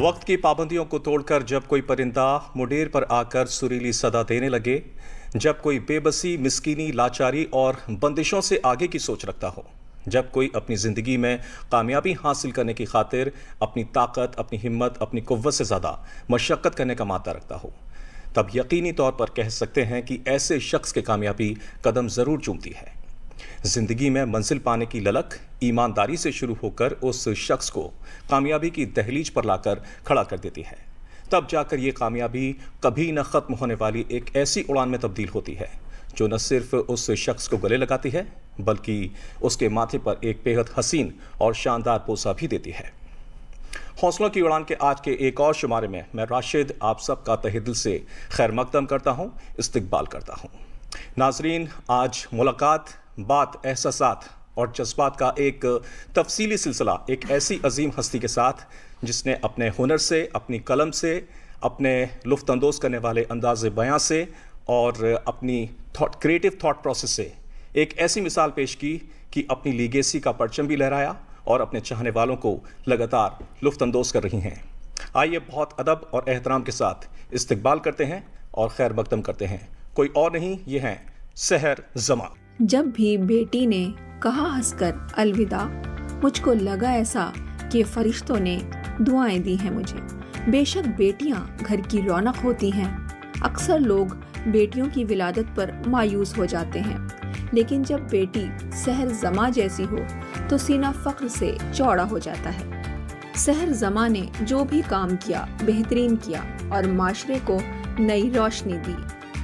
वक्त की पाबंदियों को तोड़कर जब कोई परिंदा मुंडेर पर आकर सुरीली सदा देने लगे, जब कोई बेबसी, मिस्कीनी, लाचारी और बंदिशों से आगे की सोच रखता हो, जब कोई अपनी ज़िंदगी में कामयाबी हासिल करने की खातिर अपनी ताकत, अपनी हिम्मत, अपनी कुव्वत से ज़्यादा मशक्क़त करने का मादा रखता हो, तब यकीनी तौर पर कह सकते हैं कि ऐसे शख्स की कामयाबी कदम ज़रूर चूमती है। ज़िंदगी में मंजिल पाने की ललक ईमानदारी से शुरू होकर उस शख्स को कामयाबी की दहलीज पर लाकर खड़ा कर देती है। तब जाकर ये कामयाबी कभी न ख़त्म होने वाली एक ऐसी उड़ान में तब्दील होती है जो न सिर्फ उस शख्स को गले लगाती है बल्कि उसके माथे पर एक बेहद हसीन और शानदार पोसा भी देती है। हौसलों की उड़ान के आज के एक और शुमारे में मैं राशिद आप सबका तहे दिल से खैर मकदम करता हूँ, इस्तकबाल करता हूँ। नाजरीन, आज मुलाकात, बात, एहसासात और जज्बात का एक तफसीली सिलसिला एक ऐसी अजीम हस्ती के साथ जिसने अपने हुनर से, अपनी कलम से, अपने लुफ्त-अंदोज़ करने वाले अंदाज़ बयां से और अपनी क्रिएटिव थॉट प्रोसेस से एक ऐसी मिसाल पेश की कि अपनी लीगेसी का परचम भी लहराया और अपने चाहने वालों को लगातार लुफ्त-अंदोज़ कर रही हैं। आइए बहुत अदब और एहतराम के साथ इस्तकबाल करते हैं और खैर मकदम करते हैं। कोई और नहीं, ये हैं सहर जमा। जब भी बेटी ने कहा हंसकर अलविदा, मुझको लगा ऐसा कि फरिश्तों ने दुआएं दी हैं मुझे। बेशक बेटियां घर की रौनक होती हैं। अक्सर लोग बेटियों की विलादत पर मायूस हो जाते हैं, लेकिन जब बेटी सहर जमा जैसी हो तो सीना फख्र से चौड़ा हो जाता है। सहर जमा ने जो भी काम किया बेहतरीन किया और माशरे को नई रोशनी दी।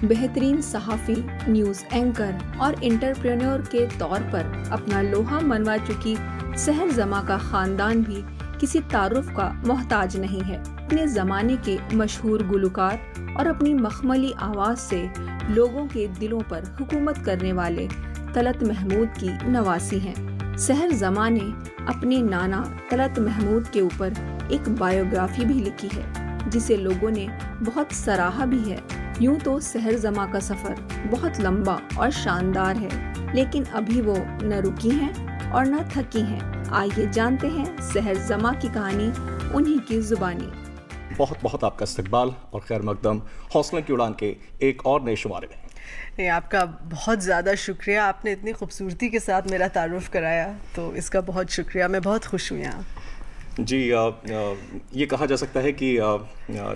बेहतरीन सहाफ़ी, न्यूज़ एंकर और एंटरप्रेन्योर के तौर पर अपना लोहा मनवा चुकी सहर जमा का ख़ानदान भी किसी तारुफ का मोहताज नहीं है। अपने ज़माने के मशहूर गुलकार और अपनी मखमली आवाज़ से लोगों के दिलों पर हुकूमत करने वाले तलत महमूद की नवासी हैं। सहर जमा ने अपने नाना तलत महमूद के ऊपर एक बायोग्राफी भी लिखी है जिसे लोगों ने बहुत सराहा भी है। यूं तो सहर जमा का सफ़र बहुत लंबा और शानदार है, लेकिन अभी वो न रुकी हैं और न थकी हैं। आइए जानते हैं सहर जमा की कहानी उन्हीं की जुबानी। बहुत बहुत आपका इस्तकबाल और खैर मकदम हौसलों की उड़ान के एक और नए शुमारे में। नहीं, आपका बहुत ज़्यादा शुक्रिया। आपने इतनी खूबसूरती के साथ मेरा तारुफ़ कराया, तो इसका बहुत शुक्रिया। मैं बहुत खुश हुई यहाँ जी। ये कहा जा सकता है कि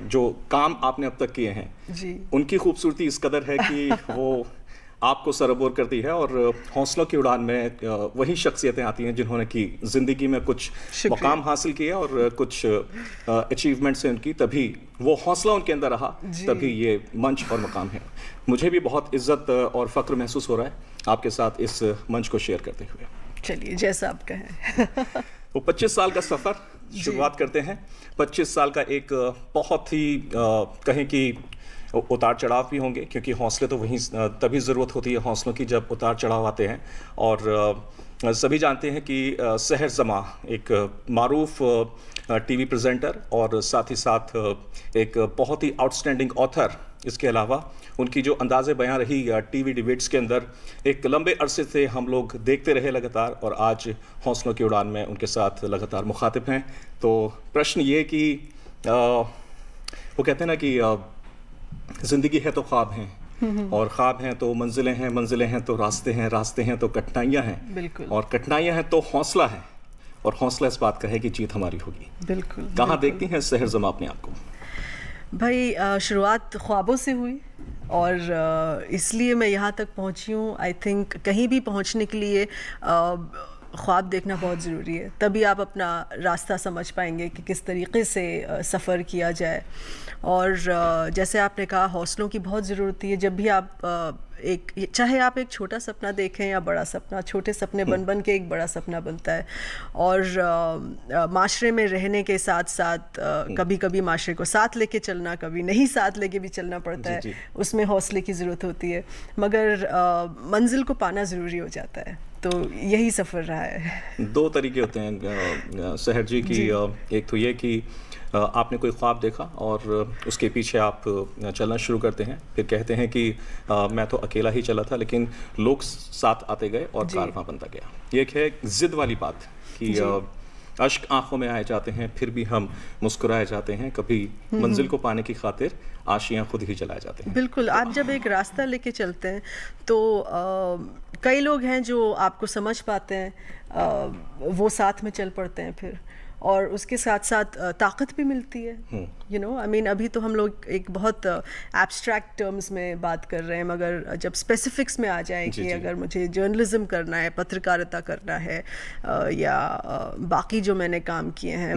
जो काम आपने अब तक किए हैं जी, उनकी खूबसूरती इस कदर है कि वो आपको सरबोर करती है। और हौसलों की उड़ान में वही शख्सियतें आती हैं जिन्होंने की ज़िंदगी में कुछ मकाम हासिल किए और कुछ अचीवमेंट्स हैं उनकी, तभी वो हौसला उनके अंदर रहा, तभी ये मंच और मकाम है। मुझे भी बहुत इज्जत और फ़ख्र महसूस हो रहा है आपके साथ इस मंच को शेयर करते हुए। चलिए, जैसा आप कहें। वो 25 साल का सफ़र शुरुआत करते हैं। 25 साल का एक बहुत ही कहें कि उतार चढ़ाव भी होंगे, क्योंकि हौसले तो वहीं तभी ज़रूरत होती है हौसलों की जब उतार चढ़ाव आते हैं। और सभी जानते हैं कि सहर जमा एक मारूफ टीवी प्रेजेंटर और साथ ही साथ एक बहुत ही आउटस्टैंडिंग ऑथर। इसके अलावा उनकी जो अंदाज़े बयां रही टीवी डिबेट्स के अंदर, एक लंबे अरसे से हम लोग देखते रहे लगातार, और आज हौसलों की उड़ान में उनके साथ लगातार मुखातिब हैं। तो प्रश्न ये कि वो कहते हैं ना कि ज़िंदगी है तो ख्वाब हैं और ख्वाब हैं तो मंजिलें हैं, मंजिलें हैं तो रास्ते हैं, रास्ते हैं तो कठिनाइयाँ हैं, बिल्कुल, और कठिनाइयाँ हैं तो हौसला है, और हौसला इस बात का है कि जीत हमारी होगी। बिल्कुल। कहाँ देखती हैं सहर जमा अपने आप को? भाई, शुरुआत ख्वाबों से हुई और इसलिए मैं यहाँ तक पहुँची हूँ। आई थिंक कहीं भी पहुँचने के लिए ख्वाब देखना बहुत ज़रूरी है, तभी आप अपना रास्ता समझ पाएंगे कि किस तरीके से सफ़र किया जाए। और जैसे आपने कहा, हौसलों की बहुत ज़रूरत है। जब भी आप चाहे आप एक छोटा सपना देखें या बड़ा सपना, छोटे सपने बन बन के एक बड़ा सपना बनता है। और माशरे में रहने के साथ साथ कभी कभी माशरे को साथ लेके चलना, कभी नहीं साथ लेके भी चलना पड़ता है। उसमें हौसले की ज़रूरत होती है, मगर मंजिल को पाना ज़रूरी हो जाता है। तो यही सफ़र रहा है। दो तरीके होते हैं सहर जी की। एक तो ये कि आपने कोई ख्वाब देखा और उसके पीछे आप चलना शुरू करते हैं, फिर कहते हैं कि मैं तो अकेला ही चला था, लेकिन लोग साथ आते गए और कारवां बनता गया। ये एक है ज़िद वाली बात कि अश्क आंखों में आए जाते हैं, फिर भी हम मुस्कुराए जाते हैं, कभी मंजिल को पाने की खातिर आशियां खुद ही जलाए जाते हैं। बिल्कुल, आप जब एक रास्ता लेके चलते हैं तो कई लोग हैं जो आपको समझ पाते हैं, वो साथ में चल पड़ते हैं फिर, और उसके साथ साथ ताकत भी मिलती है। यू नो, आई मीन अभी तो हम लोग एक बहुत एब्स्ट्रैक्ट टर्म्स में बात कर रहे हैं, मगर जब स्पेसिफिक्स में आ जाए कि अगर मुझे जर्नलिज्म करना है, पत्रकारिता करना है, या बाकी जो मैंने काम किए हैं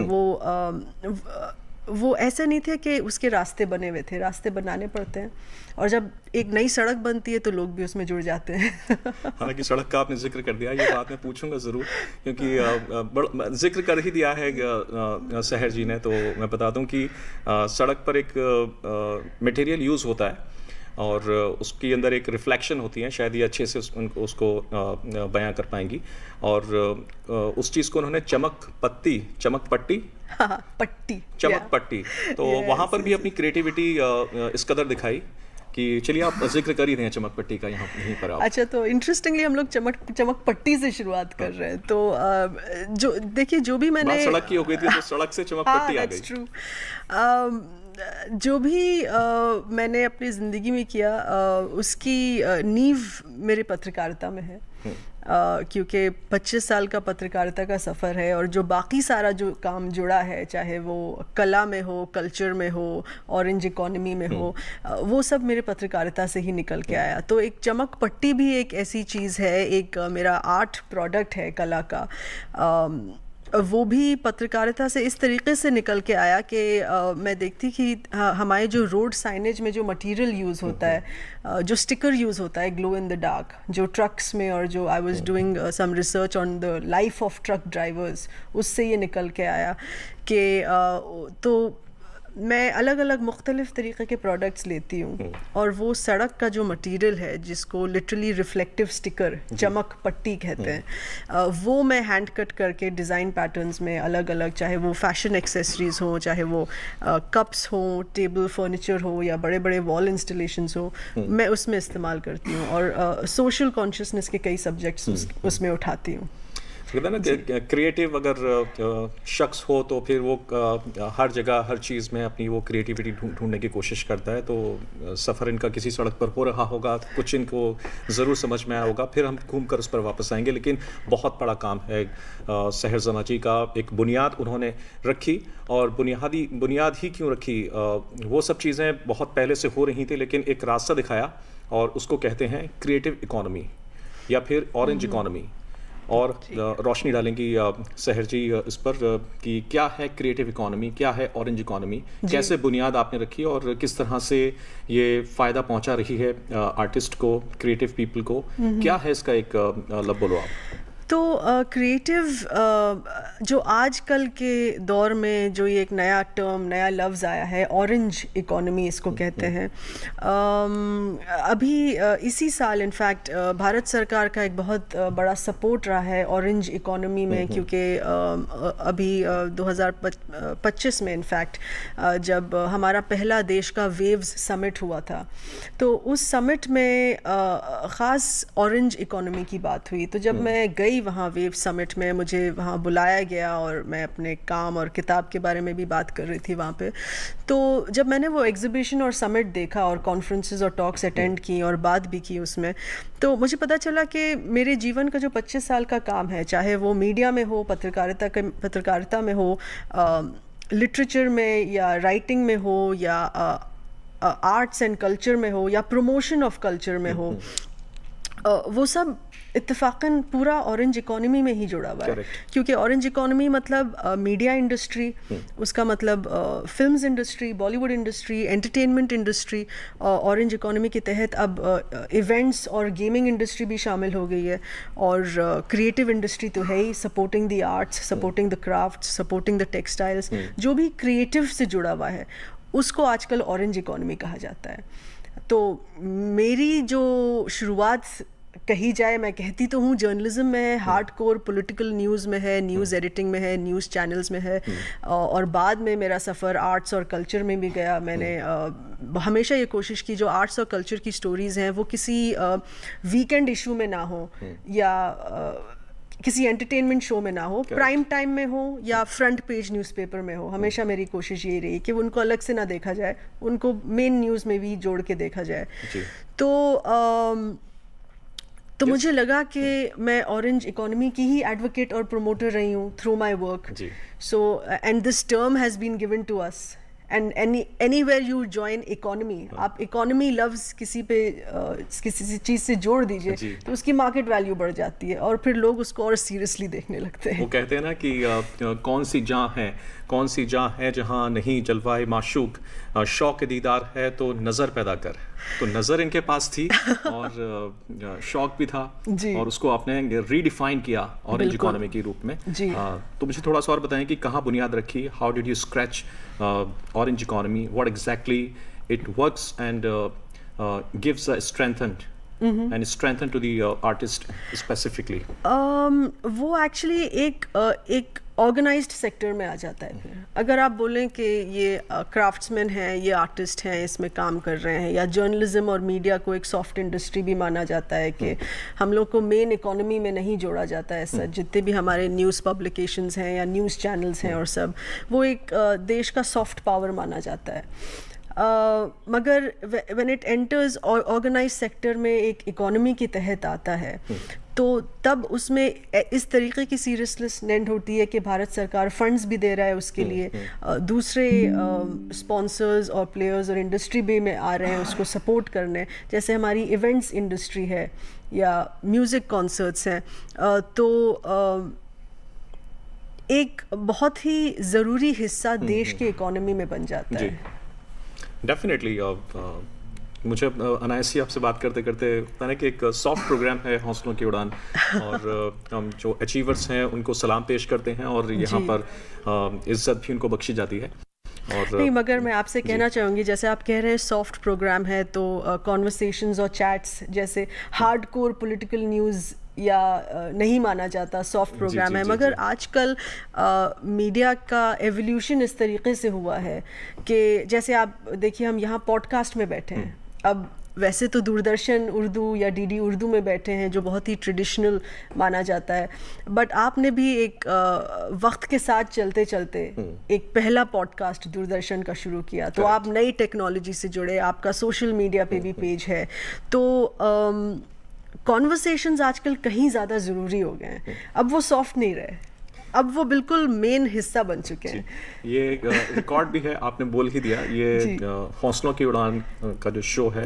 वो ऐसे नहीं थे कि उसके रास्ते बने हुए थे, रास्ते बनाने पड़ते हैं, और जब एक नई सड़क बनती है तो लोग भी उसमें जुड़ जाते हैं। हालांकि सड़क का आपने जिक्र कर दिया, ये बात मैं पूछूंगा ज़रूर, क्योंकि जिक्र कर ही दिया है सहर जी ने, तो मैं बता दूं कि सड़क पर एक मटेरियल यूज़ होता है और उसके अंदर एक रिफ्लेक्शन होती है, शायद ये अच्छे से उसको बयां कर पाएंगी, और उस चीज़ को उन्होंने चमक पट्टी चमक पट्टी, तो वहाँ पर भी अपनी क्रिएटिविटी इस कदर दिखाई कि चलिए आप जिक्र कर ही रहे हैं चमक पट्टी का यहीं पर आप। अच्छा, तो इंटरेस्टिंगली हम लोग चमक पट्टी से शुरुआत कर रहे हैं, तो जो देखिए, जो भी मैंने सड़क की हो गई थी तो सड़क से चमक पट्टी आ गई। ट्रू। जो भी मैंने अपनी ज़िंदगी में किया, उसकी नींव मेरे पत्रकारिता में है, क्योंकि 25 साल का पत्रकारिता का सफ़र है, और जो बाकी सारा जो काम जुड़ा है, चाहे वो कला में हो, कल्चर में हो, ऑरेंज इकोनॉमी में हो, वो सब मेरे पत्रकारिता से ही निकल के आया। तो एक चमक पट्टी भी एक ऐसी चीज़ है, एक मेरा आर्ट प्रोडक्ट है कला का, वो भी पत्रकारिता से इस तरीके से निकल के आया कि मैं देखती कि हमारे जो रोड साइनेज में जो मटेरियल यूज़ होता है, जो स्टिकर यूज़ होता है ग्लो इन द डार्क, जो ट्रक्स में, और जो I was doing some research on the life of truck drivers, उससे ये निकल के आया कि तो मैं अलग अलग मुख्तलिफ़ तरीक़े के प्रोडक्ट्स लेती हूँ, और वो सड़क का जो मटेरियल है, जिसको लिटरली रिफ्लेक्टिव स्टिकर, चमक पट्टी कहते हैं, वो मैं हैंड कट करके डिज़ाइन पैटर्न्स में अलग अलग, चाहे वो फैशन एक्सेसरीज़ हो, चाहे वो कप्स हो, टेबल फर्नीचर हो, या बड़े बड़े वॉल इंस्टॉलेशंस हो, मैं उसमें इस्तेमाल करती हूँ, और सोशल कॉन्शियसनेस के कई सब्जेक्ट्स उसमें उठाती हूँ। कहते हैं ना, क्रिएटिव अगर शख्स हो तो फिर वो हर जगह हर चीज़ में अपनी वो क्रिएटिविटी ढूंढने की कोशिश करता है। तो सफ़र इनका किसी सड़क पर हो रहा होगा, कुछ इनको ज़रूर समझ में आया होगा, फिर हम घूम कर उस पर वापस आएंगे। लेकिन बहुत बड़ा काम है सहर जमा जी का, एक बुनियाद उन्होंने रखी, और बुनियाद ही क्यों रखी, वो सब चीज़ें बहुत पहले से हो रही थी, लेकिन एक रास्ता दिखाया, और उसको कहते हैं क्रिएटिव इकोनॉमी या फिर ऑरेंज इकोनॉमी। और रोशनी डालेंगी सहर जी इस पर कि क्या है क्रिएटिव इकोनॉमी, क्या है ऑरेंज इकोनॉमी, कैसे बुनियाद आपने रखी और किस तरह से ये फ़ायदा पहुंचा रही है आर्टिस्ट को, क्रिएटिव पीपल को, क्या है इसका एक लब बोलो आप। तो क्रिएटिव जो आजकल के दौर में जो ये एक नया टर्म, नया लफ्ज़ आया है, ऑरेंज इकोनॉमी इसको कहते हैं। अभी इसी साल इनफैक्ट भारत सरकार का एक बहुत बड़ा सपोर्ट रहा है ऑरेंज इकोनॉमी में, क्योंकि अभी 2025 में इनफैक्ट जब हमारा पहला देश का वेव्स समिट हुआ था, तो उस समिट में ख़ास ऑरेंज इकोनॉमी की बात हुई। तो जब मैं गई वहाँ वेव समिट में, मुझे वहाँ बुलाया गया, और मैं अपने काम और किताब के बारे में भी बात कर रही थी वहाँ पे। तो जब मैंने वो एग्जीबिशन और समिट देखा, और कॉन्फ्रेंसेस और टॉक्स अटेंड की, और बात भी की उसमें, तो मुझे पता चला कि मेरे जीवन का जो 25 साल का काम है, चाहे वो मीडिया में हो, पत्रकारिता में हो, लिटरेचर में या राइटिंग में हो, या आर्ट्स एंड कल्चर में हो, या प्रमोशन ऑफ कल्चर में हो, वो सब इत्तेफाकन पूरा ऑरेंज इकोनॉमी में ही जुड़ा हुआ है। क्योंकि ऑरेंज इकोनॉमी मतलब मीडिया इंडस्ट्री, उसका मतलब films industry, Bollywood industry, entertainment industry. Orange economy के तहत अब इवेंट्स और गेमिंग इंडस्ट्री भी शामिल हो गई है, और क्रिएटिव इंडस्ट्री तो है ही, supporting the arts, supporting the crafts, supporting the textiles, जो भी क्रिएटिव से जुड़ा हुआ है उसको आजकल ऑरेंज इकोनॉमी कहा जाता है। तो मेरी जो शुरुआत कही जाए, मैं कहती तो हूँ जर्नलिज्म में है, हार्डकोर पॉलिटिकल न्यूज़ में है, न्यूज़ एडिटिंग में है, न्यूज़ चैनल्स में है, और बाद में मेरा सफ़र आर्ट्स और कल्चर में भी गया। मैंने हमेशा ये कोशिश की जो आर्ट्स और कल्चर की स्टोरीज़ हैं वो किसी वीकेंड इशू में ना हो, या किसी एंटरटेनमेंट शो में ना हो, प्राइम टाइम में हो या फ्रंट पेज न्यूज़पेपर में हो। हमेशा मेरी कोशिश यही रही कि उनको अलग से ना देखा जाए, उनको मेन न्यूज़ में भी जोड़ के देखा जाए। तो मुझे लगा कि मैं ऑरेंज इकोनॉमी की ही एडवोकेट और प्रोमोटर रही हूँ through my work. So and this term has been given to us and anywhere you join economy, आप इकोनॉमी लफ्ज़ किसी चीज़ से जोड़ दीजिए तो उसकी मार्केट वैल्यू बढ़ जाती है और फिर लोग उसको और सीरियसली देखने लगते हैं। वो कहते हैं ना कि कौन सी जाँ है जहाँ नहीं जलवाए माशूक, शौक दीदार है तो नज़र पैदा कर। तो नज़र इनके पास थी और शौक भी था और उसको आपने रीडिफाइन किया ऑरेंज इकोनॉमी के रूप में। तो मुझे थोड़ा सा और बताएं कि कहाँ बुनियाद रखी, how did you scratch orange economy, what exactly it works and gives a strengthen to the artist specifically? वो एक्चुअली एक ऑर्गेनाइज्ड सेक्टर में आ जाता है। फिर अगर आप बोलें कि ये क्राफ्ट्समैन हैं, ये आर्टिस्ट हैं, इसमें काम कर रहे हैं, या जर्नलिज्म और मीडिया को एक सॉफ्ट इंडस्ट्री भी माना जाता है कि हम लोग को मेन इकोनॉमी में नहीं जोड़ा जाता है। ऐसा जितने भी हमारे न्यूज़ पब्लिकेशंस हैं या न्यूज़ चैनल्स हैं और सब, वो एक देश का सॉफ्ट पावर माना जाता है। मगर when it enters organise sector में एक इकोनॉमी के तहत आता है तो तब उसमें इस तरीके की सीरियसनेस होती है कि भारत सरकार फंड्स भी दे रहा है उसके लिए, दूसरे स्पॉन्सर्स और प्लेयर्स और इंडस्ट्री भी में आ रहे हैं उसको सपोर्ट करने, जैसे हमारी इवेंट्स इंडस्ट्री है या म्यूज़िक कॉन्सर्ट्स हैं। तो एक बहुत ही ज़रूरी हिस्सा देश के इकोनॉमी में बन जाता है। डेफिनेटली मुझे अनायसी आपसे बात करते करते पता नहीं कि एक सॉफ्ट प्रोग्राम है हौसलों की उड़ान और हम जो अचीवर्स हैं उनको सलाम पेश करते हैं और यहाँ पर इज्जत भी उनको बख्शी जाती है। और नहीं, मगर मैं आपसे कहना चाहूँगी, जैसे आप कह रहे हैं सॉफ्ट प्रोग्राम है, तो कॉन्वर्सेशंस और चैट्स जैसे हार्डकोर पॉलिटिकल न्यूज़ या नहीं माना जाता सॉफ्ट प्रोग्राम है। मगर आजकल मीडिया का एवोल्यूशन इस तरीके से हुआ है कि जैसे आप देखिए हम यहाँ पॉडकास्ट में बैठे हैं, अब वैसे तो दूरदर्शन उर्दू या डीडी उर्दू में बैठे हैं जो बहुत ही ट्रेडिशनल माना जाता है, बट आपने भी एक वक्त के साथ चलते चलते एक पहला पॉडकास्ट दूरदर्शन का शुरू किया, तो आप नई टेक्नोलॉजी से जुड़े, आपका सोशल मीडिया पे भी पेज है, तो कॉन्वर्सेशंस आजकल कहीं ज़्यादा ज़रूरी हो गए हैं। अब वो सॉफ्ट नहीं रहे, अब वो बिल्कुल मेन हिस्सा बन चुके हैं। ये रिकॉर्ड भी है, आपने बोल ही दिया, ये हौसलों की उड़ान का जो शो है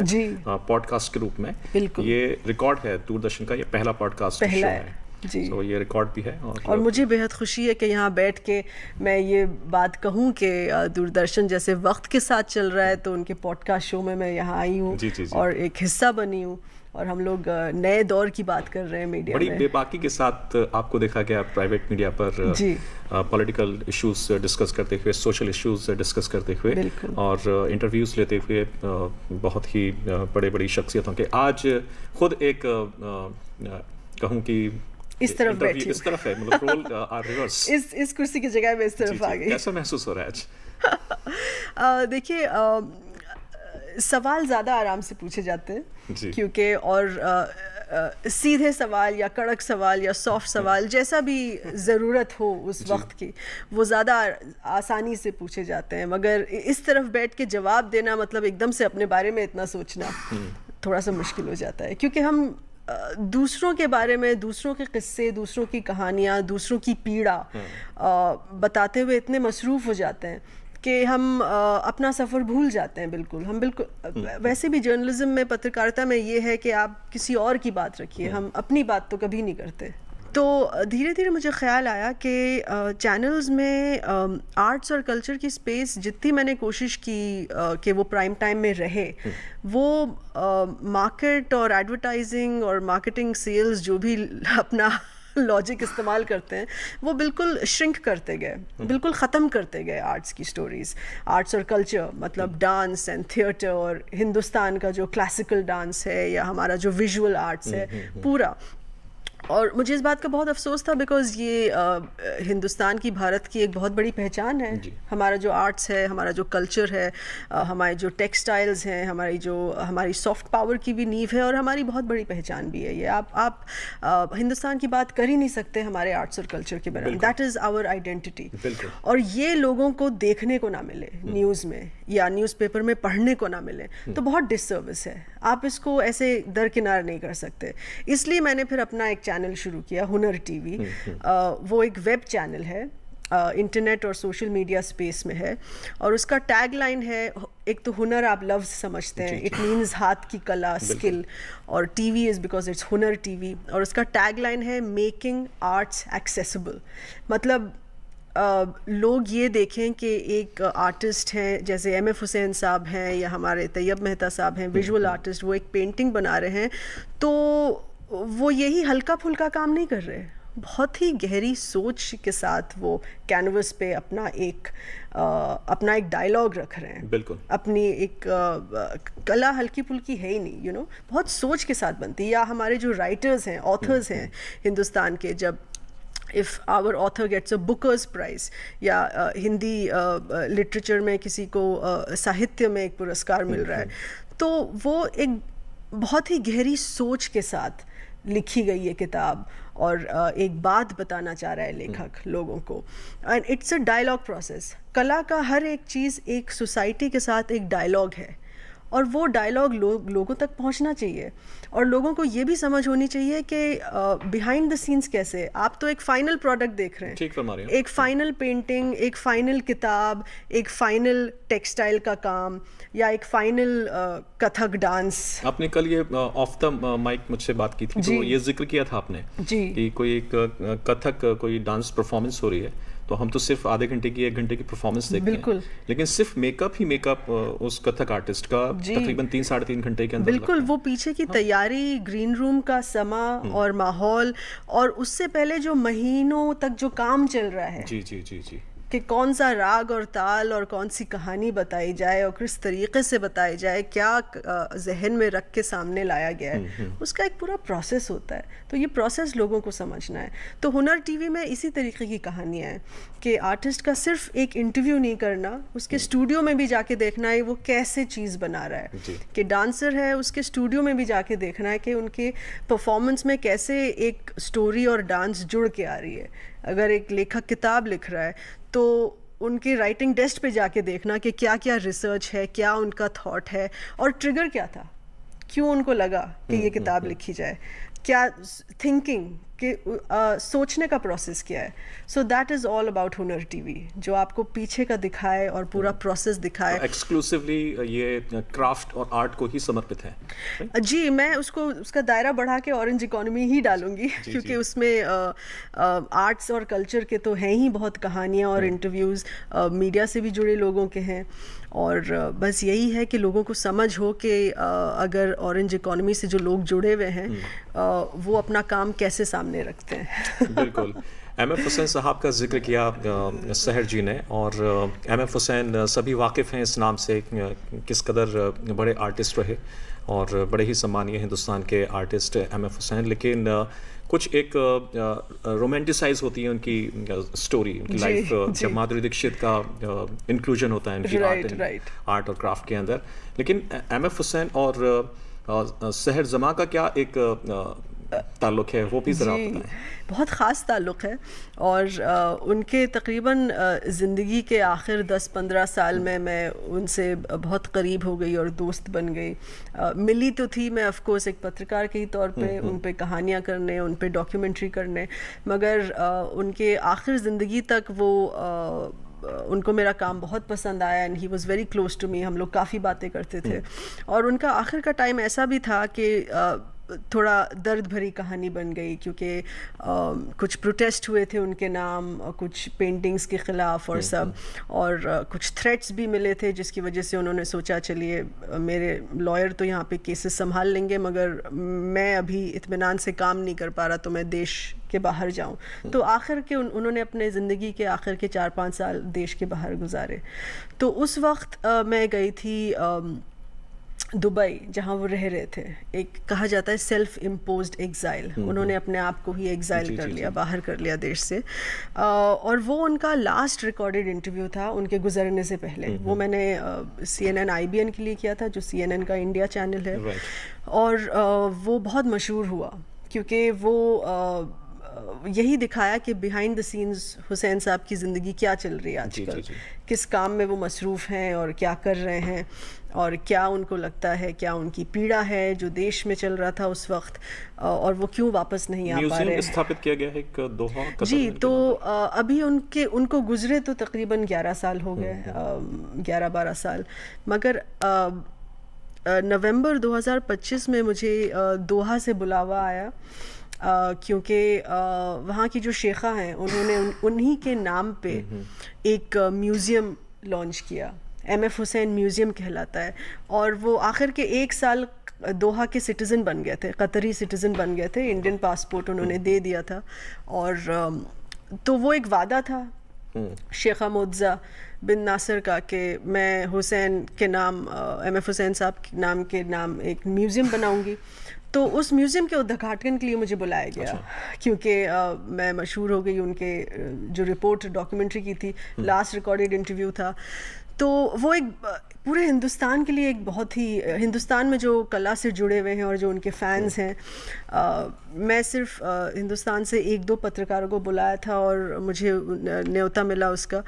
पॉडकास्ट के रूप में, ये रिकॉर्ड है दूरदर्शन का, ये पहला पॉडकास्ट शो है जी। तो ये रिकॉर्ड भी है और मुझे बेहद खुशी है कि यहाँ बैठ के मैं ये बात कहूँ कि दूरदर्शन जैसे वक्त के साथ चल रहा है तो उनके पॉडकास्ट शो में मैं यहाँ आई हूँ और एक हिस्सा बनी हूँ और हम लोग नए दौर की बात कर रहे हैं मीडिया में। बड़ी बेबाकी के साथ आपको देखा गया प्राइवेट मीडिया पर पॉलिटिकल इश्यूज डिस्कस करते हुए, सोशल इश्यूज डिस्कस करते हुए और इंटरव्यूज लेते हुए बहुत ही बड़ी शख्सियतों के। आज खुद एक कहूँ कि इस तरफ बैठी, इस तरफ है, मतलब रोल आर रिवर्स, इस कुर्सी की जगह में इस तरफ आ गई। कैसा महसूस हो रहा है आज? देखिए, सवाल ज़्यादा आराम से पूछे जाते हैं क्योंकि और सीधे सवाल या कड़क सवाल या सॉफ्ट सवाल जैसा भी ज़रूरत हो उस वक्त की, वो ज़्यादा आसानी से पूछे जाते हैं। मगर इस तरफ बैठ के जवाब देना मतलब एकदम से अपने बारे में इतना सोचना थोड़ा सा मुश्किल हो जाता है, क्योंकि हम दूसरों के बारे में, दूसरों के किस्से, दूसरों की कहानियाँ, दूसरों की पीड़ा बताते हुए इतने मसरूफ़ हो जाते हैं कि हम अपना सफ़र भूल जाते हैं। बिल्कुल वैसे भी जर्नलिज्म में, पत्रकारिता में ये है कि आप किसी और की बात रखिए, हम अपनी बात तो कभी नहीं करते। तो धीरे धीरे मुझे ख़्याल आया कि चैनल्स में आर्ट्स और कल्चर की स्पेस जितनी मैंने कोशिश की कि वो प्राइम टाइम में रहे, वो मार्केट और एडवर्टाइजिंग और मार्केटिंग सेल्स जो भी अपना लॉजिक इस्तेमाल करते हैं वो बिल्कुल श्रिंक करते गए, बिल्कुल ख़त्म करते गए आर्ट्स की स्टोरीज़। आर्ट्स और कल्चर मतलब डांस एंड थिएटर और हिंदुस्तान का जो क्लासिकल डांस है या हमारा जो विजुअल आर्ट्स है पूरा, और मुझे इस बात का बहुत अफसोस था बिकॉज़ ये हिंदुस्तान की, भारत की एक बहुत बड़ी पहचान है। हमारा जो आर्ट्स है, हमारा जो कल्चर है, हमारे जो टेक्सटाइल्स हैं, हमारी सॉफ्ट पावर की भी नींव है और हमारी बहुत बड़ी पहचान भी है ये। आप हिंदुस्तान की बात कर ही नहीं सकते हमारे आर्ट्स और कल्चर के बारे में। That is our identity. और ये लोगों को देखने को ना मिले न्यूज़ में या न्यूज़पेपर में पढ़ने को ना मिले तो बहुत डिससर्विस है। आप इसको ऐसे दरकिनार नहीं कर सकते। इसलिए मैंने फिर अपना एक चैनल शुरू किया, हुनर टीवी। वो एक वेब चैनल है, इंटरनेट और सोशल मीडिया स्पेस में है, और उसका टैगलाइन है, एक तो हुनर आप लफ्ज़ समझते हैं, इट मीन्स हाथ की कला, स्किल, और टीवी इज़ बिकॉज इट्स हुनर टीवी, और उसका टैगलाइन है मेकिंग आर्ट्स एक्सेसिबल। मतलब लोग ये देखें कि एक आर्टिस्ट हैं जैसे एम एफ हुसैन साहब हैं या हमारे तैयब मेहता साहब हैं, विजुअल आर्टिस्ट, वो एक पेंटिंग बना रहे हैं तो वो यही हल्का फुल्का काम नहीं कर रहे, बहुत ही गहरी सोच के साथ वो कैनवस पे अपना एक डायलॉग रख रहे हैं। बिल्कुल। अपनी एक कला हल्की फुल्की है ही नहीं, बहुत सोच के साथ बनती है। या हमारे जो राइटर्स हैं, ऑथर्स हैं हिंदुस्तान के, जब if our author gets a Booker's prize या हिंदी लिटरेचर में किसी को साहित्य में एक पुरस्कार मिल रहा है तो वो एक बहुत ही गहरी सोच के साथ लिखी गई ये किताब और एक बात बताना चाह रहा है लेखक लोगों को। And it's a dialogue process. कला का हर एक चीज़ एक सोसाइटी के साथ एक डायलॉग है और वो डायलॉग लोगों तक पहुंचना चाहिए और लोगों को ये भी समझ होनी चाहिए कि बिहाइंड द सीन्स कैसे। आप तो एक फाइनल प्रोडक्ट देख रहे हैं, ठीक फरमा रहे हैं। एक फाइनल पेंटिंग, एक फाइनल किताब, एक फाइनल टेक्सटाइल का काम या एक फाइनल कथक डांस। आपने कल ये ऑफ द माइक मुझसे बात की थी तो ये जिक्र किया था आपने जी कि कोई एक कथक कोई डांस परफॉर्मेंस हो रही है तो हम तो सिर्फ आधे घंटे की 1 घंटे की परफॉर्मेंस देखते बिल्कुल। हैं, लेकिन सिर्फ मेकअप उस कथक आर्टिस्ट का तकरीबन 3-3.5 घंटे के अंदर बिल्कुल वो पीछे की तैयारी, ग्रीन रूम का समा और माहौल, और उससे पहले जो महीनों तक जो काम चल रहा है जी जी जी जी कि कौन सा राग और ताल और कौन सी कहानी बताई जाए और किस तरीके से बताई जाए, क्या जहन में रख के सामने लाया गया है, उसका एक पूरा प्रोसेस होता है। तो ये प्रोसेस लोगों को समझना है। तो हुनर टीवी में इसी तरीके की कहानियाँ हैं कि आर्टिस्ट का सिर्फ एक इंटरव्यू नहीं करना, उसके स्टूडियो में भी जाके देखना है वो कैसे चीज़ बना रहा है। कि डांसर है उसके स्टूडियो में भी जाके देखना है कि उनके परफॉर्मेंस में कैसे एक स्टोरी और डांस जुड़ के आ रही है। अगर एक लेखक किताब लिख रहा है तो उनके राइटिंग डेस्क पे जाके देखना कि क्या क्या रिसर्च है, क्या उनका थॉट है और ट्रिगर क्या था, क्यों उनको लगा कि ये किताब लिखी जाए, क्या थिंकिंग कि सोचने का प्रोसेस क्या है। So that is all about हुनर टीवी, जो आपको पीछे का दिखाए और पूरा प्रोसेस दिखाए। एक्सक्लूसिवली ये क्राफ्ट और आर्ट को ही समर्पित है। जी, मैं उसका दायरा बढ़ा के ऑरेंज इकोनॉमी ही डालूंगी क्योंकि उसमें आर्ट्स और कल्चर के तो हैं ही बहुत कहानियाँ और इंटरव्यूज़, मीडिया से भी जुड़े लोगों के हैं, और बस यही है कि लोगों को समझ हो कि अगर ऑरेंज इकोनॉमी से जो लोग जुड़े हुए हैं वो अपना काम कैसे सामने रखते हैं। बिल्कुल। एम एफ हुसैन साहब का जिक्र किया सहर जी ने, और एम एफ हुसैन सभी वाकिफ़ हैं इस नाम से, किस कदर बड़े आर्टिस्ट रहे और बड़े ही सम्मानीय हिंदुस्तान के आर्टिस्ट एम एफ हुसैन। लेकिन कुछ एक रोमांटिसाइज होती है उनकी स्टोरी, उनकी लाइफ, जब माधुरी दीक्षित का इंक्लूजन होता है उनकी आर्ट और क्राफ्ट के अंदर। लेकिन एम एफ हुसैन और सहर जमा का क्या एक ताल्लुक़ है, वो भी ज़रा बताएं। बहुत ख़ास ताल्लुक़ है और उनके तकरीबन ज़िंदगी के आखिर 10-15 साल में मैं उनसे बहुत करीब हो गई और दोस्त बन गई। मिली तो थी मैं ऑफ कोर्स एक पत्रकार के तौर पे उन पे कहानियाँ करने, उन पे डॉक्यूमेंट्री करने, मगर उनके आखिर ज़िंदगी तक वो उनको मेरा काम बहुत पसंद आया and he was very close to me. हम लोग काफ़ी बातें करते थे और उनका आखिर का टाइम ऐसा भी था कि थोड़ा दर्द भरी कहानी बन गई क्योंकि कुछ प्रोटेस्ट हुए थे उनके नाम, कुछ पेंटिंग्स के ख़िलाफ़ और सब, और कुछ थ्रेट्स भी मिले थे जिसकी वजह से उन्होंने सोचा चलिए मेरे लॉयर तो यहाँ पे केसेस संभाल लेंगे मगर मैं अभी इत्मीनान से काम नहीं कर पा रहा तो मैं देश के बाहर जाऊँ। तो आखिर के उन्होंने अपने ज़िंदगी के आखिर के 4-5 साल देश के बाहर गुजारे। तो उस वक्त मैं गई थी दुबई जहाँ वो रह रहे थे, एक कहा जाता है सेल्फ इम्पोज्ड एग्जाइल, उन्होंने अपने आप को ही एग्जाइल कर लिया, बाहर कर लिया देश से। और वो उनका लास्ट रिकॉर्डेड इंटरव्यू था उनके गुजरने से पहले। वो मैंने CNN IBN के लिए किया था, जो CNN का इंडिया चैनल है। और वो बहुत मशहूर हुआ क्योंकि वो यही दिखाया कि बिहाइंड द सीन्स हुसैन साहब की ज़िंदगी क्या चल रही है आजकल, किस काम में वो मसरूफ़ हैं और क्या कर रहे हैं, और क्या उनको लगता है, क्या उनकी पीड़ा है जो देश में चल रहा था उस वक्त, और वो क्यों वापस नहीं आ पा रहे हैं। स्थापित किया गया है एक दोहा कतर जी, में तो अभी उनको गुजरे तो तकरीबन 11 साल हो गए, 11-12 साल। मगर नवंबर 2025 में मुझे दोहा से बुलावा आया, क्योंकि वहाँ की जो शेखा हैं उन्होंने उन्हीं के नाम पे एक म्यूज़ियम लॉन्च किया, MF हुसैन म्यूज़ियम कहलाता है। और वो आखिर के 1 साल दोहा के सिटीज़न बन गए थे, कतरी सिटीज़न बन गए थे, इंडियन पासपोर्ट उन्होंने दे दिया था। और तो वो एक वादा था शेखा मुअज़्ज़ा बिन नासिर का कि मैं हुसैन के नाम, MF हुसैन साहब के नाम एक म्यूज़ियम बनाऊंगी। तो उस म्यूज़ियम के उद्घाटन के लिए मुझे बुलाया गया, क्योंकि मैं मशहूर हो गई, उनके जो रिपोर्ट डॉक्यूमेंट्री की थी, लास्ट रिकॉर्डेड इंटरव्यू था। तो वो एक पूरे हिंदुस्तान के लिए एक बहुत ही, हिंदुस्तान में जो कला से जुड़े हुए हैं और जो उनके फ़ैन्स हैं, मैं सिर्फ हिंदुस्तान से 1-2 पत्रकारों को बुलाया था और मुझे न्योता मिला उसका।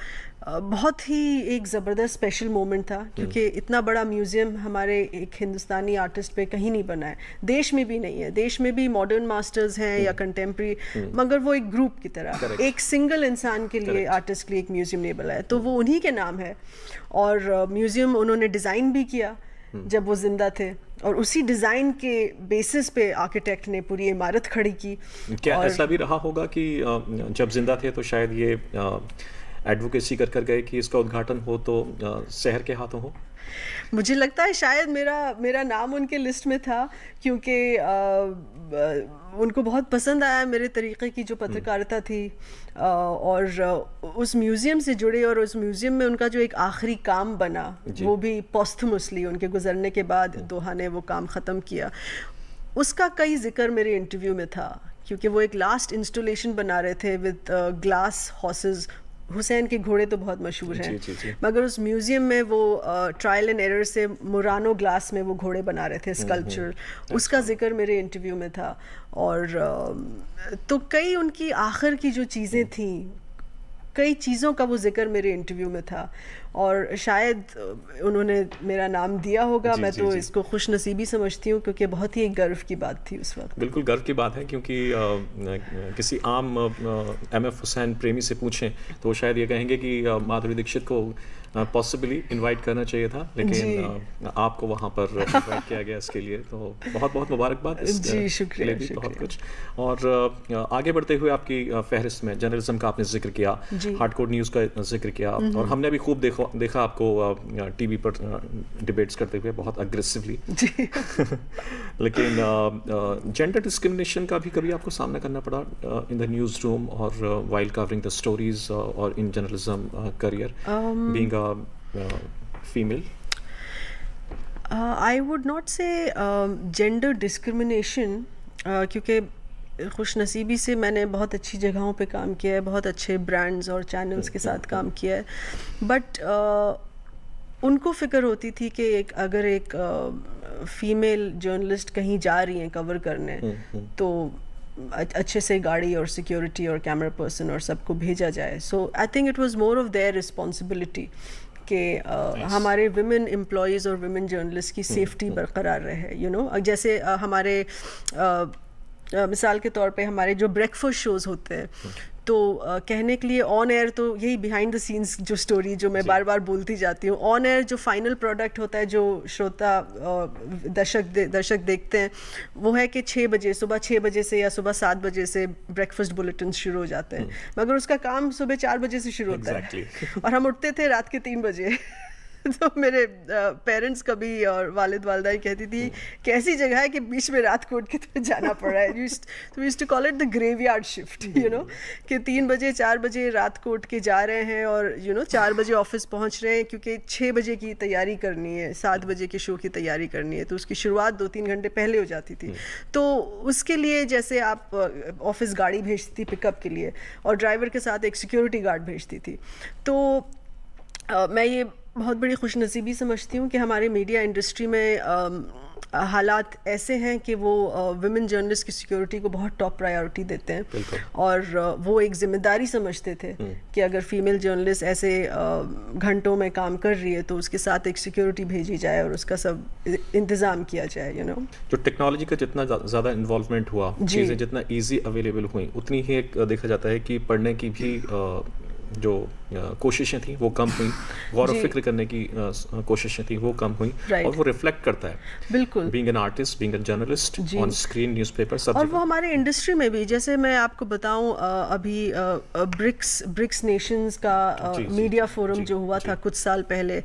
बहुत ही एक ज़बरदस्त स्पेशल मोमेंट था, क्योंकि इतना बड़ा म्यूज़ियम हमारे एक हिंदुस्तानी आर्टिस्ट पे कहीं नहीं बना है, देश में भी नहीं है। देश में भी मॉडर्न मास्टर्स हैं या कंटेम्प्रेरी, मगर वो एक ग्रुप की तरह, एक सिंगल इंसान के लिए, आर्टिस्ट के लिए एक म्यूज़ियम नहीं बना है। तो वो उन्हीं के नाम है। और म्यूज़ियम उन्होंने डिज़ाइन भी किया जब वो जिंदा थे, और उसी डिज़ाइन के बेसिस पे आर्किटेक्ट ने पूरी इमारत खड़ी की। क्या ऐसा भी रहा होगा कि जब जिंदा थे तो शायद ये एडवोकेसी कर गए कि इसका उद्घाटन हो तो शहर के हाथों हो? मुझे लगता है शायद मेरा नाम उनके लिस्ट में था, क्योंकि उनको बहुत पसंद आया मेरे तरीक़े की जो पत्रकारिता थी, और उस म्यूज़ियम से जुड़े, और उस म्यूज़ियम में उनका जो एक आखिरी काम बना, वो भी पोस्थुमसली उनके गुजरने के बाद दोहा ने वो काम ख़त्म किया। उसका कई जिक्र मेरे इंटरव्यू में था, क्योंकि वो एक लास्ट इंस्टॉलेशन बना रहे थे विद ग्लास हॉर्सेस। हुसैन के घोड़े तो बहुत मशहूर हैं, मगर उस म्यूज़ियम में वो ट्रायल एंड एरर से मुरानो ग्लास में वो घोड़े बना रहे थे, स्कल्पचर। उसका जिक्र मेरे इंटरव्यू में था। और तो कई उनकी आखिर की जो चीज़ें थी, कई चीज़ों का वो जिक्र मेरे इंटरव्यू में था, और शायद उन्होंने मेरा नाम दिया होगा। मैं तो इसको खुशनसीबी समझती हूँ, क्योंकि बहुत ही एक गर्व की बात थी उस वक्त। बिल्कुल गर्व की बात है, क्योंकि किसी आम MF हुसैन प्रेमी से पूछें तो शायद ये कहेंगे कि माधुरी दीक्षित को पॉसिबली इनवाइट करना चाहिए था, लेकिन आपको वहाँ पर इनवाइट किया गया इसके लिए, तो बहुत बहुत मुबारकबाद जी, शुक्रिया, भी बहुत कुछ। और आगे बढ़ते हुए आपकी फहरिस्त में जर्नलिज्म का आपने जिक्र किया, हार्डकोर न्यूज़ का जिक्र किया, और हमने भी खूब देखा आपको TV पर डिबेट्स करते हुए बहुत अग्रेसिवली। लेकिन जेंडर डिस्क्रिमिनेशन का भी कभी आपको सामना करना पड़ा इन द न्यूज़ रूम और वाइल कवरिंग द स्टोरीज और in journalism career, being a female? I would not say gender discrimination, क्योंकि खुशनसीबी से मैंने बहुत अच्छी जगहों पे काम किया है, बहुत अच्छे ब्रांड्स और चैनल्स के साथ काम किया है, बट उनको फ़िक्र होती थी कि अगर एक फ़ीमेल जर्नलिस्ट कहीं जा रही हैं कवर करने, तो अच्छे से गाड़ी और सिक्योरिटी और कैमरा पर्सन और सबको भेजा जाए। So I think it was more of their responsibility कि हमारे विमेन एम्प्लॉयज़ और विमेन जर्नलिस्ट की सेफ्टी बरकरार रहे। जैसे हमारे मिसाल के तौर पे हमारे जो ब्रेकफास्ट शोज़ होते हैं, तो कहने के लिए ऑन एयर तो यही बिहाइंड द सीन्स जो स्टोरी जो मैं बार बार बोलती जाती हूँ, ऑन एयर जो फाइनल प्रोडक्ट होता है, जो श्रोता दर्शक देखते हैं, वो है कि 6 बजे, सुबह 6 बजे से या सुबह 7 बजे से ब्रेकफास्ट बुलेटिन शुरू हो जाते हैं, मगर उसका काम सुबह 4 बजे से शुरू होता है, और हम उठते थे रात के 3 बजे। तो मेरे पेरेंट्स कभी और वालिद वालदाई कहती थी कैसी जगह है कि बीच में रात को उठ के तुम्हें जाना पड़ रहा है। We used to call it the graveyard shift, you know, कि 3 बजे 4 बजे रात को उठ के जा रहे हैं और 4 बजे ऑफिस पहुंच रहे हैं क्योंकि 6 बजे की तैयारी करनी है, 7 बजे के शो की तैयारी करनी है, तो उसकी शुरुआत 2-3 घंटे पहले हो जाती थी। तो उसके लिए जैसे आप ऑफिस गाड़ी भेजती थी पिकअप के लिए और ड्राइवर के साथ एक सिक्योरिटी गार्ड भेजती थी। तो मैं ये बहुत बड़ी खुशनसीबी समझती हूँ कि हमारे मीडिया इंडस्ट्री में हालात ऐसे हैं कि वो विमेन जर्नलिस्ट की सिक्योरिटी को बहुत टॉप प्रायोरिटी देते हैं और वो एक जिम्मेदारी समझते थे कि अगर फीमेल जर्नलिस्ट ऐसे घंटों में काम कर रही है तो उसके साथ एक सिक्योरिटी भेजी जाए और उसका सब इंतज़ाम किया जाए, यू नो। जो टेक्नोलॉजी का जितना ज़्यादा इन्वॉल्वमेंट हुआ, चीज़ें जितना ईजी अवेलेबल हुई, उतनी ही एक देखा जाता है कि पढ़ने की भी जो कोशिशें थी वो कम हुई, गौर व फिक्र करने की कोशिशें थी वो कम हुई, और वो रिफ्लेक्ट करता है बिल्कुल being an artist, being an journalist, on screen, newspaper, सब और वो हमारे इंडस्ट्री में भी, जैसे मैं आपको बताऊं अभी ब्रिक्स नेशंस का मीडिया फोरम जो हुआ था कुछ साल पहले,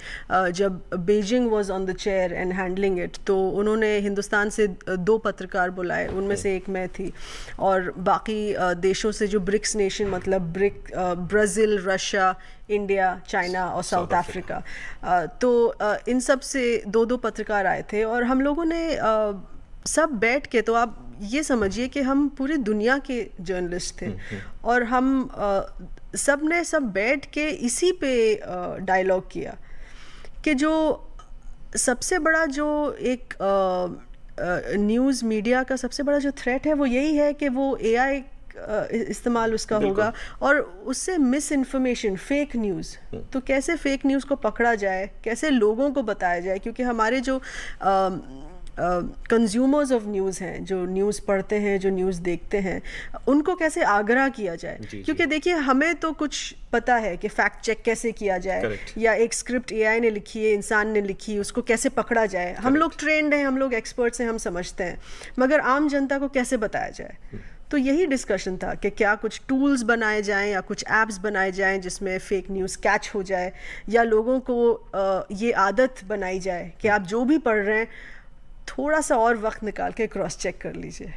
जब Beijing was on the chair and handling it, तो उन्होंने हिंदुस्तान से 2 पत्रकार बुलाए, उनमें से एक मैं थी, और बाकी देशों से जो ब्रिक्स नेशन मतलब ब्राज़ील, रशिया, इंडिया, चाइना और साउथ अफ्रीका, तो इन सब से 2-2 पत्रकार आए थे और हम लोगों ने सब बैठ के, तो आप ये समझिए कि हम पूरी दुनिया के जर्नलिस्ट थे और हम सब बैठ के इसी पे डायलॉग किया कि जो सबसे बड़ा जो एक न्यूज़ मीडिया का सबसे बड़ा जो थ्रेट है वो यही है कि वो AI इस्तेमाल उसका होगा और उससे मिस इन्फॉर्मेशन, फेक न्यूज़, तो कैसे फेक न्यूज़ को पकड़ा जाए, कैसे लोगों को बताया जाए, क्योंकि हमारे जो कंज्यूमर्स ऑफ न्यूज़ हैं, जो न्यूज़ पढ़ते हैं, जो न्यूज़ देखते हैं, उनको कैसे आगाह किया जाए। क्योंकि देखिए हमें तो कुछ पता है कि फैक्ट चेक कैसे किया जाए, या एक स्क्रिप्ट AI ने लिखी है, इंसान ने लिखी, उसको कैसे पकड़ा जाए, हम लोग ट्रेंड हैं, हम लोग एक्सपर्ट्स हैं, हम समझते हैं, मगर आम जनता को कैसे बताया जाए। तो यही डिस्कशन था कि क्या कुछ टूल्स बनाए जाएं या कुछ ऐप्स बनाए जाएं जिसमें फ़ेक न्यूज़ कैच हो जाए, या लोगों को ये आदत बनाई जाए कि आप जो भी पढ़ रहे हैं थोड़ा सा और वक्त निकाल के क्रॉस चेक कर लीजिए,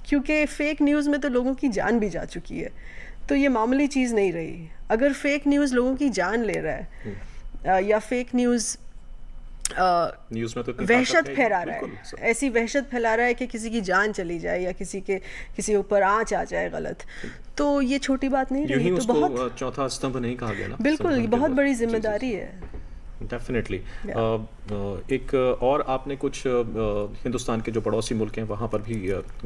क्योंकि फ़ेक न्यूज़ में तो लोगों की जान भी जा चुकी है, तो ये मामूली चीज़ नहीं रही। अगर फ़ेक न्यूज़ लोगों की जान ले रहा है या फेक न्यूज़ न्यूज़ में तो वहशत फैला रहा है, ऐसी वहशत फैला रहा है कि किसी की जान चली जाए या किसी ऊपर आँच आ जाए गलत, तो ये छोटी बात नहीं रही। तो बहुत चौथा स्तंभ नहीं कहा गया ना, बिल्कुल, ये बहुत बड़ी जिम्मेदारी है। डेफिनेटली। एक और आपने कुछ हिंदुस्तान के जो पड़ोसी मुल्क हैं वहाँ पर भी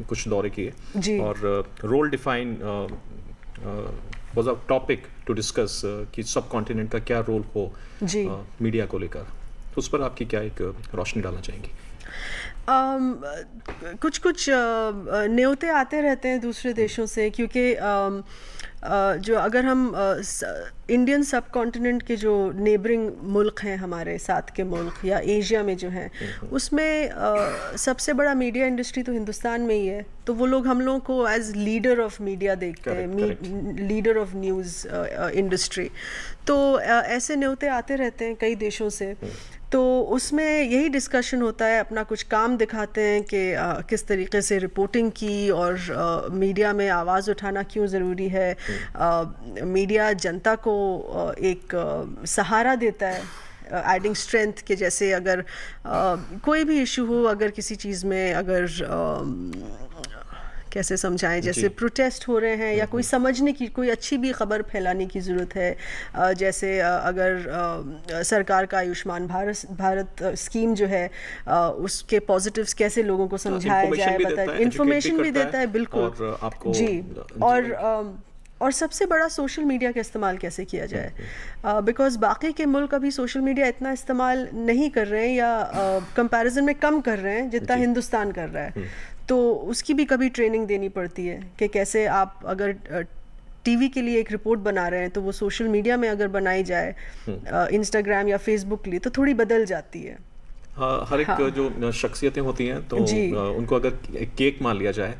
कुछ दौरे किए, और role define was a topic to discuss कि सब कॉन्टिनेंट का क्या रोल हो मीडिया को लेकर, तो उस पर आपकी क्या एक रोशनी डालना चाहेंगी? कुछ न्योते आते रहते हैं दूसरे देशों से, क्योंकि जो अगर हम इंडियन सब कॉन्टिनेंट के जो नेबरिंग मुल्क हैं, हमारे साथ के मुल्क या एशिया में जो हैं, उसमें सबसे बड़ा मीडिया इंडस्ट्री तो हिंदुस्तान में ही है, तो वो लोग हम लोगों को एज लीडर ऑफ मीडिया देखते हैं, लीडर ऑफ न्यूज़ इंडस्ट्री। तो ऐसे न्योते आते रहते हैं कई देशों से, तो उसमें यही डिस्कशन होता है, अपना कुछ काम दिखाते हैं कि किस तरीके से रिपोर्टिंग की और मीडिया में आवाज़ उठाना क्यों ज़रूरी है, मीडिया जनता को एक सहारा देता है, एडिंग स्ट्रेंथ के, जैसे अगर कोई भी इशू हो, अगर किसी चीज़ में अगर कैसे समझाएं, जैसे प्रोटेस्ट हो रहे हैं या कोई समझने की, कोई अच्छी भी खबर फैलाने की ज़रूरत है, जैसे अगर सरकार का आयुष्मान भारत स्कीम जो है उसके पॉजिटिव्स कैसे लोगों को समझाया जाए, बताए, इंफॉर्मेशन भी देता है, बिल्कुल जी, और सबसे बड़ा सोशल मीडिया का इस्तेमाल कैसे किया जाए, बिकॉज़ बाकी के मुल्क अभी सोशल मीडिया इतना इस्तेमाल नहीं कर रहे हैं या कंपैरिजन में कम कर रहे हैं जितना हिंदुस्तान कर रहा है, तो उसकी भी कभी ट्रेनिंग देनी पड़ती है कि कैसे आप अगर टीवी के लिए एक रिपोर्ट बना रहे हैं तो वो सोशल मीडिया में अगर बनाई जाए, इंस्टाग्राम या फेसबुक के लिए, तो थोड़ी बदल जाती है। हर एक जो शख्सियतें होती हैं तो उनको अगर केक मान लिया जाए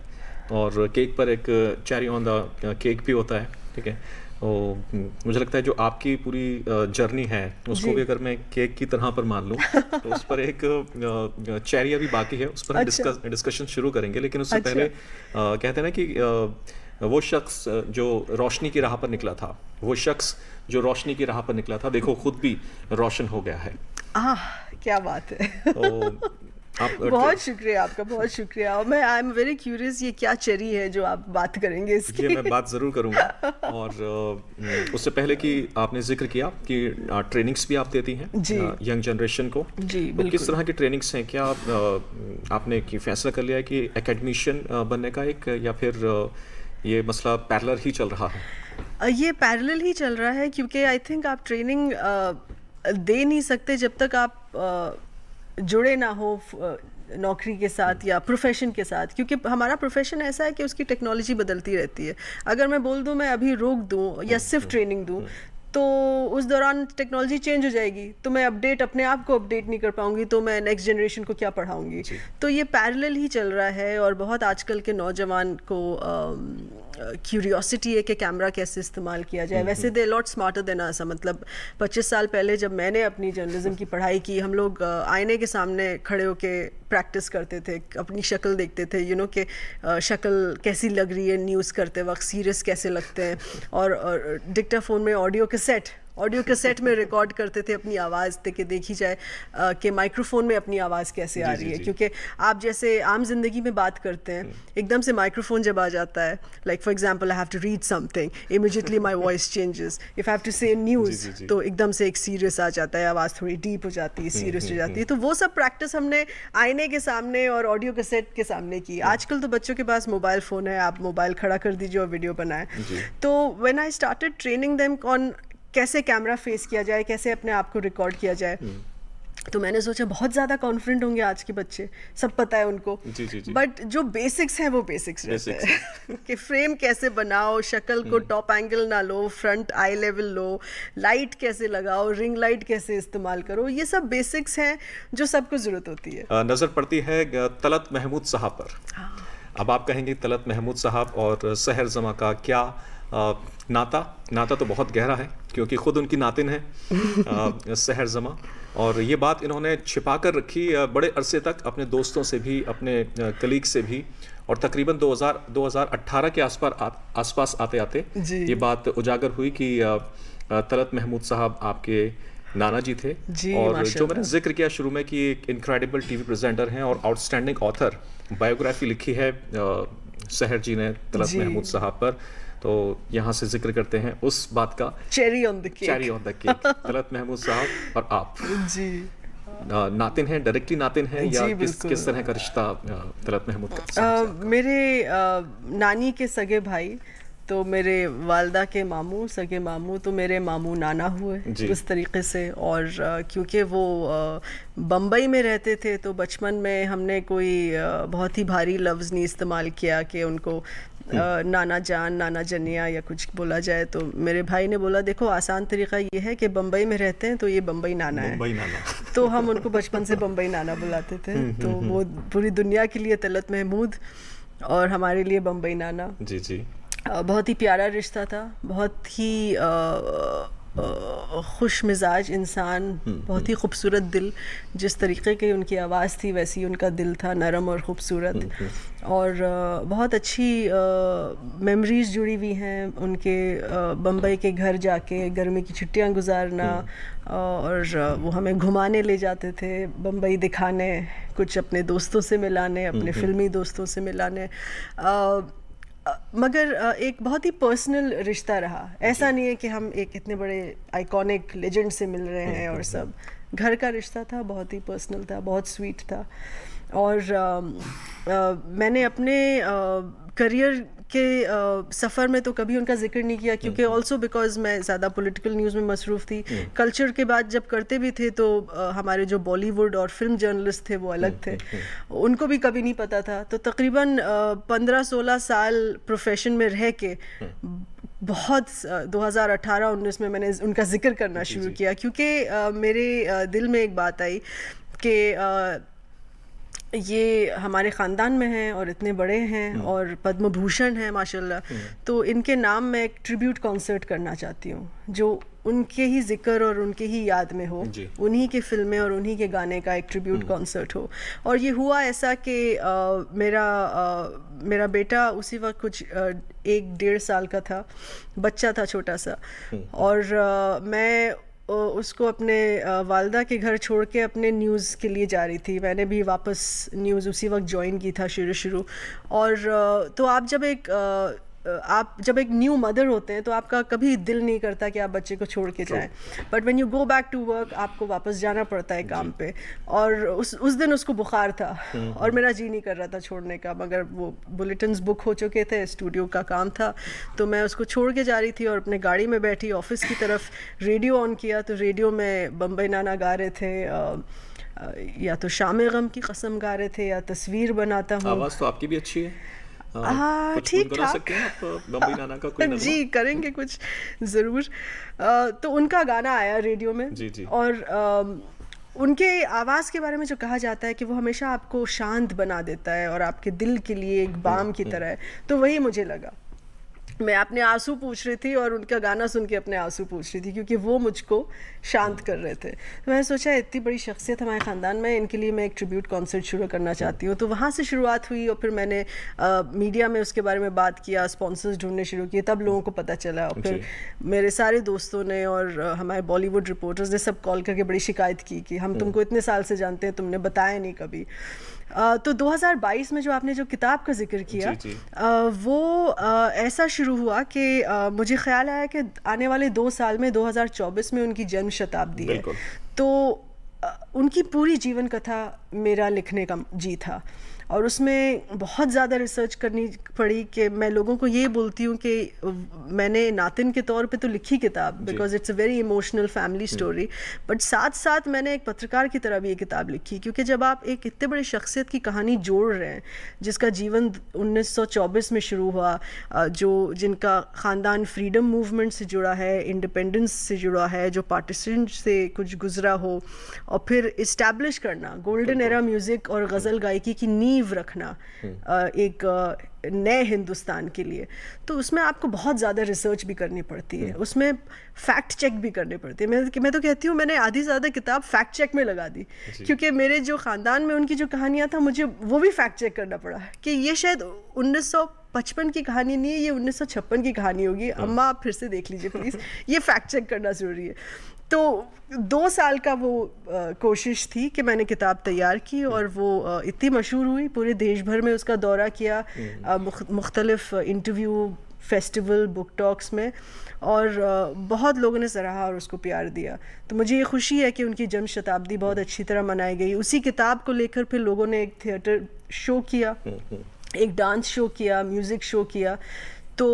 और केक पर एक चेरी ऑन द केक भी होता है, ठीक है, मुझे लगता है जो आपकी पूरी जर्नी है उसको जी। भी अगर मैं केक की तरह पर मान लूँ तो उस पर एक चेरी अभी बाकी है, उस पर हम अच्छा। डिस्कशन शुरू करेंगे, लेकिन उससे अच्छा। पहले कहते हैं ना कि वो शख्स जो रोशनी की राह पर निकला था, वो शख्स जो रोशनी की राह पर निकला था, देखो खुद भी रोशन हो गया है। क्या बात है। तो आप बहुत शुक्रिया आपका, बहुत शुक्रिया। और मैं आई एम वेरी क्यूरियस, ये क्या चेरी है जो आप बात करेंगे इसकी? ये मैं बात ज़रूर करूँगा। और उससे पहले कि आपने जिक्र किया कि ट्रेनिंग्स भी आप देती हैं जी। यंग जनरेशन को, जी, तो बिल्कुल। किस तरह की ट्रेनिंग्स हैं? क्या आपने कि फैसला कर लिया है कि एकेडमिशियन बनने का एक, या फिर ये मसला पैरेलल ही चल रहा है? ये पैरेलल ही चल रहा है, क्योंकि आई थिंक आप ट्रेनिंग दे नहीं सकते जब तक आप जुड़े ना हो नौकरी के साथ या प्रोफेशन के साथ, क्योंकि हमारा प्रोफेशन ऐसा है कि उसकी टेक्नोलॉजी बदलती रहती है। अगर मैं बोल दूं मैं अभी रोक दूं या सिर्फ ट्रेनिंग दूं, तो उस दौरान टेक्नोलॉजी चेंज हो जाएगी, तो मैं अपने आप को अपडेट नहीं कर पाऊंगी, तो मैं नेक्स्ट जनरेशन को क्या पढ़ाऊंगी? तो ये पैरेलल ही चल रहा है। और बहुत आजकल के नौजवान को क्यूरियोसिटी है कि कैमरा कैसे इस्तेमाल किया जाए। वैसे दे लॉट स्मार्टर देन अस। मतलब 25 साल पहले जब मैंने अपनी जर्नलिज्म की पढ़ाई की, हम लोग आईने के सामने खड़े होके प्रैक्टिस करते थे, अपनी शक्ल देखते थे, कि शक्ल कैसी लग रही है न्यूज़ करते वक्त, सीरियस कैसे लगते हैं, और डिक्टाफोन में ऑडियो कैसेट में रिकॉर्ड करते थे अपनी आवाज़ कि देखी जाए कि माइक्रोफोन में अपनी आवाज़ कैसे आ रही है। क्योंकि आप जैसे आम जिंदगी में बात करते हैं, एकदम से माइक्रोफोन जब आ जाता है, like for example I have to read something, immediately my voice changes. If I have to say news, तो एकदम से एक सीरियस आ जाता है, आवाज़ थोड़ी डीप हो जाती है, सीरियस हो जाती है। तो वो सब प्रैक्टिस हमने आईने के सामने और ऑडियो कैसेट के सामने की। आजकल तो बच्चों के पास मोबाइल फ़ोन है, आप मोबाइल खड़ा कर दीजिए और वीडियो बनाएं। तो when I started training them on कैसे कैमरा फेस किया जाए, कैसे अपने आप को रिकॉर्ड किया जाए, तो मैंने सोचा बहुत ज़्यादा कॉन्फिडेंट होंगे आज के बच्चे, सब पता है उनको। बट जो बेसिक्स हैं वो बेसिक्स रहते हैं कि फ्रेम कैसे बनाओ, शक्ल को टॉप एंगल ना लो, फ्रंट आई लेवल लो, लाइट कैसे लगाओ, रिंग लाइट कैसे इस्तेमाल करो, ये सब बेसिक्स हैं जो सबको ज़रूरत होती है। नज़र पड़ती है तलत महमूद साहब पर। अब आप कहेंगे तलत महमूद साहब और सहर जमा का क्या नाता तो बहुत गहरा है, क्योंकि ख़ुद उनकी नातिन है सहर जमा, और ये बात इन्होंने छिपा कर रखी बड़े अरसे तक अपने दोस्तों से भी, अपने कलीग से भी, और तकरीबन 2018 के आसपास आते आते ये बात उजागर हुई कि तलत महमूद साहब आपके नाना जी थे। और जो मैंने जिक्र किया शुरू में कि एक इनक्रेडिबल टीवी प्रेजेंटर हैं और आउटस्टैंडिंग ऑथर, बायोग्राफी लिखी है सहर जी ने तलत महमूद साहब पर, तो यहाँ से जिक्र करते हैं उस बात का, cherry on the cake. Talat Mahmood साहब और आप जी नातिन हैं, डायरेक्टली नातिन हैं, या किस तरह का रिश्ता तलत महमूद का? मेरे नानी के सगे भाई, तो मेरे वालदा के मामू, सगे मामू, तो मेरे मामू नाना हुए उस तरीके से। और क्योंकि वो बम्बई में रहते थे, तो बचपन में हमने कोई बहुत ही भारी लफ्ज़ नहीं इस्तेमाल किया कि उनको नाना जान, नाना जनिया या कुछ बोला जाए। तो मेरे भाई ने बोला देखो आसान तरीका ये है कि बम्बई में रहते हैं तो ये बम्बई नाना है। तो हम उनको बचपन से बम्बई नाना बुलाते थे। तो वो पूरी दुनिया के लिए तलत महमूद और हमारे लिए बम्बई नाना। जी बहुत ही प्यारा रिश्ता था, बहुत ही खुश मिजाज इंसान, बहुत ही खूबसूरत दिल। जिस तरीके की उनकी आवाज़ थी वैसी उनका दिल था, नरम और ख़ूबसूरत। और बहुत अच्छी मेमोरीज़ जुड़ी हुई हैं उनके बम्बई के घर जाके गर्मी की छुट्टियां गुजारना। और वो हमें घुमाने ले जाते थे, बम्बई दिखाने, कुछ अपने दोस्तों से मिलाने, अपने फ़िल्मी दोस्तों से मिलाने। मगर एक बहुत ही पर्सनल रिश्ता रहा। ऐसा नहीं है कि हम एक इतने बड़े आइकॉनिक लेजेंड से मिल रहे हैं और सब। घर का रिश्ता था, बहुत ही पर्सनल था, बहुत स्वीट था। और मैंने अपने करियर के सफ़र में तो कभी उनका जिक्र नहीं किया, क्योंकि ऑल्सो बिकॉज मैं ज़्यादा पॉलिटिकल न्यूज़ में मसरूफ़ थी। कल्चर के बाद जब करते भी थे तो हमारे जो बॉलीवुड और फिल्म जर्नलिस्ट थे वो अलग थे, उनको भी कभी नहीं पता था। तो तकरीबन 15-16 साल प्रोफेशन में रह के बहुत 2018-19 में मैंने उनका जिक्र करना शुरू किया, क्योंकि मेरे दिल में एक बात आई कि ये हमारे ख़ानदान में हैं और इतने बड़े हैं और पद्म भूषण हैं माशाल्लाह, तो इनके नाम मैं एक ट्रिब्यूट कॉन्सर्ट करना चाहती हूँ जो उनके ही जिक्र और उनके ही याद में हो, जी। उन्हीं के फिल्में और उन्हीं के गाने का एक ट्रिब्यूट कॉन्सर्ट हो। और ये हुआ ऐसा कि मेरा बेटा उसी वक्त कुछ 1-1.5 साल का था, बच्चा था छोटा सा, और मैं उसको अपने वालदा के घर छोड़ के अपने न्यूज़ के लिए जा रही थी। मैंने भी वापस न्यूज़ उसी वक्त ज्वाइन की था शुरू। और तो आप जब एक न्यू मदर होते हैं तो आपका कभी दिल नहीं करता कि आप बच्चे को छोड़ के जाएं, but when you go back to work आपको वापस जाना पड़ता है काम पे। और उस दिन उसको बुखार था और मेरा जी नहीं कर रहा था छोड़ने का, मगर वो बुलेटिन्स बुक हो चुके थे, स्टूडियो का काम था, तो मैं उसको छोड़ के जा रही थी और अपने गाड़ी में बैठी ऑफिस की तरफ रेडियो ऑन किया तो रेडियो में बम्बई नाना गा रहे थे, या तो शाम गम की कसम गा रहे थे या तस्वीर बनाता हूँ। आवाज़ तो आपकी भी अच्छी है। हाँ, कुछ ठीक गुनगुना ठाक। सकते हैं आप बम्बई नाना का कोई नगमा? जी करेंगे कुछ ज़रूर। तो उनका गाना आया रेडियो में। जी। और उनके आवाज़ के बारे में जो कहा जाता है कि वो हमेशा आपको शांत बना देता है और आपके दिल के लिए एक बाम की तरह है, तो वही मुझे लगा। मैं अपने आंसू पूछ रही थी और उनका गाना सुन के अपने आंसू पूछ रही थी क्योंकि वो मुझको शांत कर रहे थे। तो मैंने सोचा इतनी बड़ी शख्सियत हमारे ख़ानदान में, इनके लिए मैं एक ट्रिब्यूट कॉन्सर्ट शुरू करना चाहती हूँ। तो वहाँ से शुरुआत हुई और फिर मैंने मीडिया में उसके बारे में बात किया, स्पॉन्सर्स ढूंढने शुरू किए, तब लोगों को पता चला। और फिर मेरे सारे दोस्तों ने और हमारे बॉलीवुड रिपोर्टर्स ने सब कॉल करके बड़ी शिकायत की कि हम तुमको इतने साल से जानते हैं, तुमने बताया नहीं कभी। तो 2022 में जो आपने जो किताब का जिक्र किया, जी। वो ऐसा शुरू हुआ कि मुझे ख्याल आया कि आने वाले 2 साल में 2024 में उनकी जन्म शताब्दी है, बिल्कुल। तो उनकी पूरी जीवन कथा मेरा लिखने का जी था। और उसमें बहुत ज़्यादा रिसर्च करनी पड़ी कि मैं लोगों को ये बोलती हूँ कि मैंने नातिन के तौर पे तो लिखी किताब, because it's a very emotional family story, but साथ साथ मैंने एक पत्रकार की तरह भी ये किताब लिखी, क्योंकि जब आप एक इतने बड़े शख्सियत की कहानी जोड़ रहे हैं जिसका जीवन 1924 में शुरू हुआ, जिनका ख़ानदान फ्रीडम मूवमेंट से जुड़ा है, इंडिपेंडेंस से जुड़ा है, जो पार्टीशन से कुछ गुजरा हो, और फिर इस्टेब्लिश करना गोल्डन एरा म्यूज़िक और गज़ल गायकी की नींव रखना एक नए हिंदुस्तान के लिए, तो उसमें आपको बहुत ज़्यादा रिसर्च भी करनी पड़ती है, उसमें फैक्ट चेक भी करनी पड़ती है। मैं तो कहती हूँ मैंने आधी से ज़्यादा किताब फैक्ट चेक में लगा दी, क्योंकि मेरे जो ख़ानदान में उनकी जो कहानियाँ था मुझे वो भी फैक्ट चेक करना पड़ा कि ये शायद 1955 की कहानी नहीं है, ये 1956 की कहानी होगी। अम्मा आप फिर से देख लीजिए प्लीज़, ये फैक्ट चेक करना ज़रूरी है। तो 2 साल का वो कोशिश थी कि मैंने किताब तैयार की, और वो इतनी मशहूर हुई, पूरे देश भर में उसका दौरा किया, मुख्तलिफ इंटरव्यू, फेस्टिवल, बुक टॉक्स में, और बहुत लोगों ने सराहा और उसको प्यार दिया। तो मुझे ये खुशी है कि उनकी जन्म शताब्दी बहुत अच्छी तरह मनाई गई। उसी किताब को लेकर फिर लोगों ने एक थिएटर शो किया, एक डांस शो किया, म्यूज़िक शो किया। तो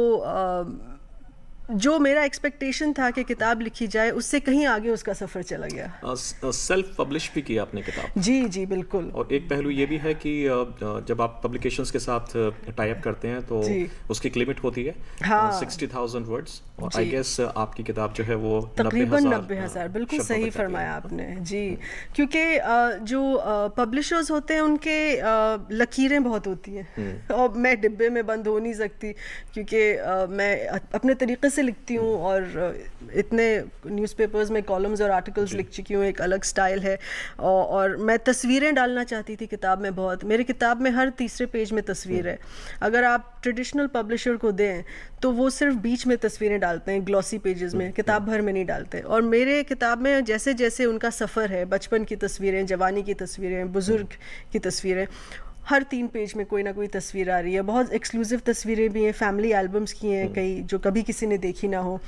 जो मेरा एक्सपेक्टेशन था कि किताब लिखी जाए, उससे कहीं आगे उसका सफ़र चला गया। सेल्फ पब्लिश भी किया आपने किताब? जी बिल्कुल। और एक पहलू ये भी है कि जब आप पब्लिकेशंस के साथ टाई अप करते हैं तो उसकी एक लिमिट होती है, हाँ। 60,000 वर्ड्स, और आई गेस आपकी किताब जो है वो तकरीबन 90,000, बिल्कुल सही फरमाया आपने जी। क्योंकि जो पब्लिशर्स होते हैं उनके लकीरें बहुत होती हैं, और मैं डिब्बे में बंद हो नहीं सकती, क्योंकि मैं अपने तरीके से लिखती हूँ, और इतने न्यूज़पेपर्स में कॉलम्स और आर्टिकल्स लिख चुकी हूँ, एक अलग स्टाइल है। और मैं तस्वीरें डालना चाहती थी किताब में बहुत। मेरी किताब में हर तीसरे पेज में तस्वीर है। अगर आप ट्रेडिशनल पब्लिशर को दें तो वो सिर्फ बीच में तस्वीरें डालते हैं, ग्लॉसी पेजेस में, किताब भर में नहीं डालते। और मेरे किताब में जैसे जैसे उनका सफ़र है, बचपन की तस्वीरें, जवानी की तस्वीरें, बुज़ुर्ग की तस्वीरें, हर 3 पेज में कोई ना कोई तस्वीर आ रही है। बहुत एक्सक्लूसिव तस्वीरें भी हैं, फैमिली एल्बम्स की हैं कई, जो कभी किसी ने देखी ना हो।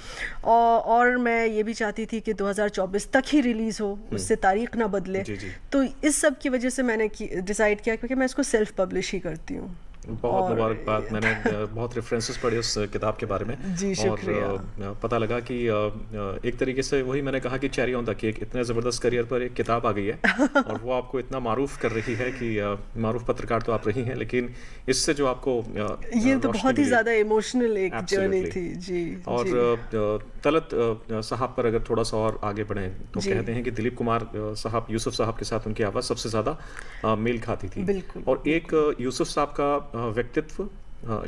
और मैं ये भी चाहती थी कि 2024 तक ही रिलीज़ हो, उससे तारीख ना बदले। जी। तो इस सब की वजह से मैंने डिसाइड किया, क्योंकि मैं इसको सेल्फ पब्लिश ही करती हूँ। बहुत मुबारकबाद। मैंने बहुत रेफरेंसेस पढ़े उस किताब के बारे में। जी, शुक्रिया। और पता लगा कि एक तरीके से वही मैंने कहा कि चेरी ऑन द केक, इतने ज़बरदस्त करियर पर एक किताब आ गई है और वो आपको इतना मारूफ कर रही है कि मारूफ पत्रकार तो आप रही हैं, लेकिन इससे जो आपको ये तो बहुत ही ज़्यादा इमोशनल एक जर्नी थी। जी। और तलत साहब पर अगर थोड़ा सा और आगे बढ़ें तो कहते हैं कि दिलीप कुमार साहब, यूसुफ साहब के साथ उनकी आवाज़ सबसे ज़्यादा मेल खाती थी। बिल्कुल। और एक यूसुफ साहब का व्यक्तित्व,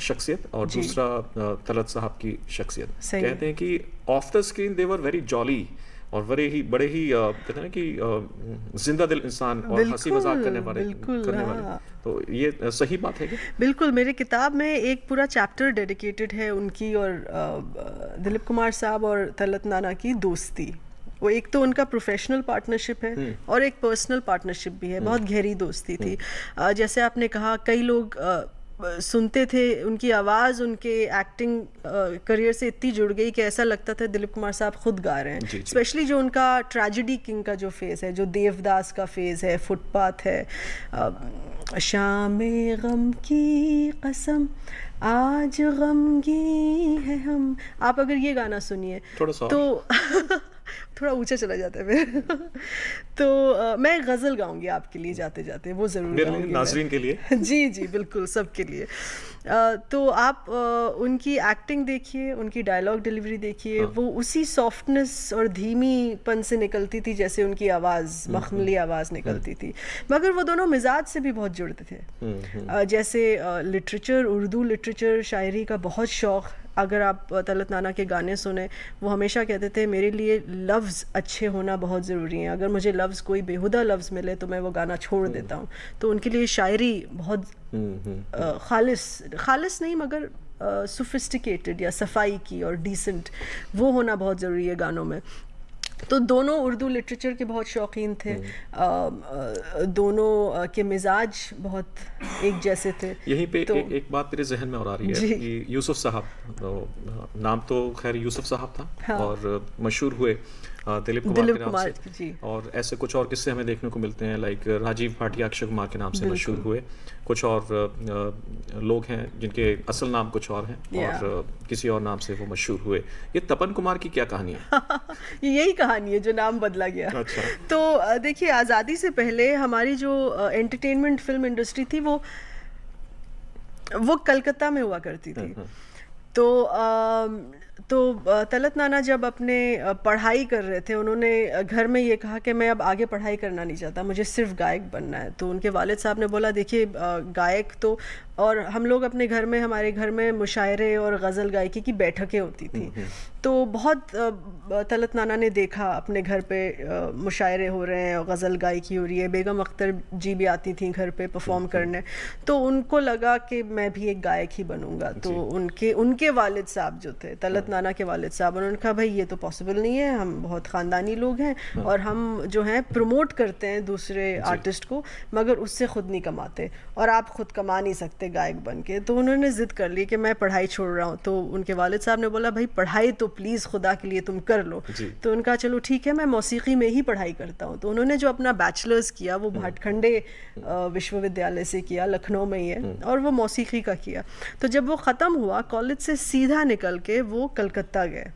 शख्सियत, और दूसरा तलत साहब की शख्सियत। कहते हैं कि of the screen they were very jolly और बड़े ही कहते हैं कि जिंदा दिल इंसान और हंसी मजाक करने वाले। तो ये सही बात है क्या? बिल्कुल। मेरे किताब में एक पूरा चैप्टर डेडिकेटेड है उनकी और दिलीप कुमार साहब और तलत नाना की दोस्ती। वो एक तो उनका प्रोफेशनल पार्टनरशिप है और एक पर्सनल पार्टनरशिप भी है। बहुत गहरी दोस्ती थी। जैसे आपने कहा, कई लोग सुनते थे, उनकी आवाज़ उनके एक्टिंग करियर से इतनी जुड़ गई कि ऐसा लगता था दिलीप कुमार साहब खुद गा रहे हैं। स्पेशली जो उनका ट्रेजेडी किंग का जो फेज़ है, जो देवदास का फेज़ है, फुटपाथ है, शामे गम की कसम आज गमगी है हम, आप अगर ये गाना सुनिए तो थोड़ा ऊंचा चला जाता है फिर तो मैं गज़ल गाऊंगी आपके लिए जाते जाते, वो ज़रूर गाऊंगी नाज़रीन के लिए। जी जी बिल्कुल, सबके लिए। तो आप उनकी एक्टिंग देखिए, उनकी डायलॉग डिलीवरी देखिए। वो उसी सॉफ्टनेस और धीमीपन से निकलती थी जैसे उनकी आवाज़, मखमली आवाज़ निकलती थी। मगर वो दोनों मिजाज से भी बहुत जुड़ते थे। जैसे लिटरेचर, उर्दू लिटरेचर, शायरी का बहुत शौक़। अगर आप तलत नाना के गाने सुने, वो हमेशा कहते थे मेरे लिए लफ्ज़ अच्छे होना बहुत ज़रूरी है। अगर मुझे लफ्ज़, कोई बेहुदा लफ्ज़ मिले तो मैं वो गाना छोड़ देता हूँ। तो उनके लिए शायरी बहुत खालिस नहीं मगर सोफिस्टिकेटेड या सफाई की और डिसेंट, वो होना बहुत ज़रूरी है गानों में। तो दोनों उर्दू लिटरेचर के बहुत शौकीन थे। दोनों के मिजाज बहुत एक जैसे थे। यहीं पे एक बात मेरे जहन में और आ रही है कि यूसुफ साहब, नाम तो खैर यूसुफ साहब था। हाँ। और मशहूर हुए दिलीप कुमार के नाम से। और ऐसे कुछ और किस्से हमें देखने को मिलते हैं, लाइक राजीव भाटिया अक्षय कुमार के नाम से मशहूर हुए। कुछ और लोग हैं जिनके असल नाम कुछ और हैं और किसी और नाम से वो मशहूर हुए। ये तपन कुमार की क्या कहानी है? यही कहानी है जो नाम बदला गया। अच्छा। तो देखिए, आज़ादी से पहले हमारी जो एंटरटेनमेंट फिल्म इंडस्ट्री थी वो कलकत्ता में हुआ करती थी। तो तलत नाना जब अपने पढ़ाई कर रहे थे, उन्होंने घर में ये कहा कि मैं अब आगे पढ़ाई करना नहीं चाहता, मुझे सिर्फ गायक बनना है। तो उनके वालिद साहब ने बोला देखिए गायक तो, और हम लोग अपने घर में, हमारे घर में मुशायरे और गज़ल गायकी की बैठकें होती थी। तो बहुत तलत नाना ने देखा अपने घर पे मुशायरे हो रहे हैं और गज़ल गायकी हो रही है, बेगम अख्तर जी भी आती थी घर पे परफॉर्म करने। तो उनको लगा कि मैं भी एक गायक ही बनूंगा। तो उनके वालिद साहब जो थे, तलत नाना के वालिद साहब, उन्होंने कहा भाई ये तो पॉसिबल नहीं है, हम बहुत ख़ानदानी लोग हैं और हम जो हैं प्रमोट करते हैं दूसरे आर्टिस्ट को, मगर उससे ख़ुद नहीं कमाते और आप ख़ुद कमा नहीं सकते गायक बन के। तो उन्होंने ज़िद कर ली कि मैं पढ़ाई छोड़ रहा हूँ। तो उनके वालिद साहब ने बोला भाई पढ़ाई तो प्लीज़ खुदा के लिए तुम कर लो। तो उनका चलो ठीक है, मैं मौसीकी में ही पढ़ाई करता हूँ। तो उन्होंने जो अपना बैचलर्स किया वो भाटखंडे विश्वविद्यालय से किया, लखनऊ में ही है, और वो मौसीकी का किया। तो जब वो ख़त्म हुआ कॉलेज से, सीधा निकल के वो कलकत्ता गए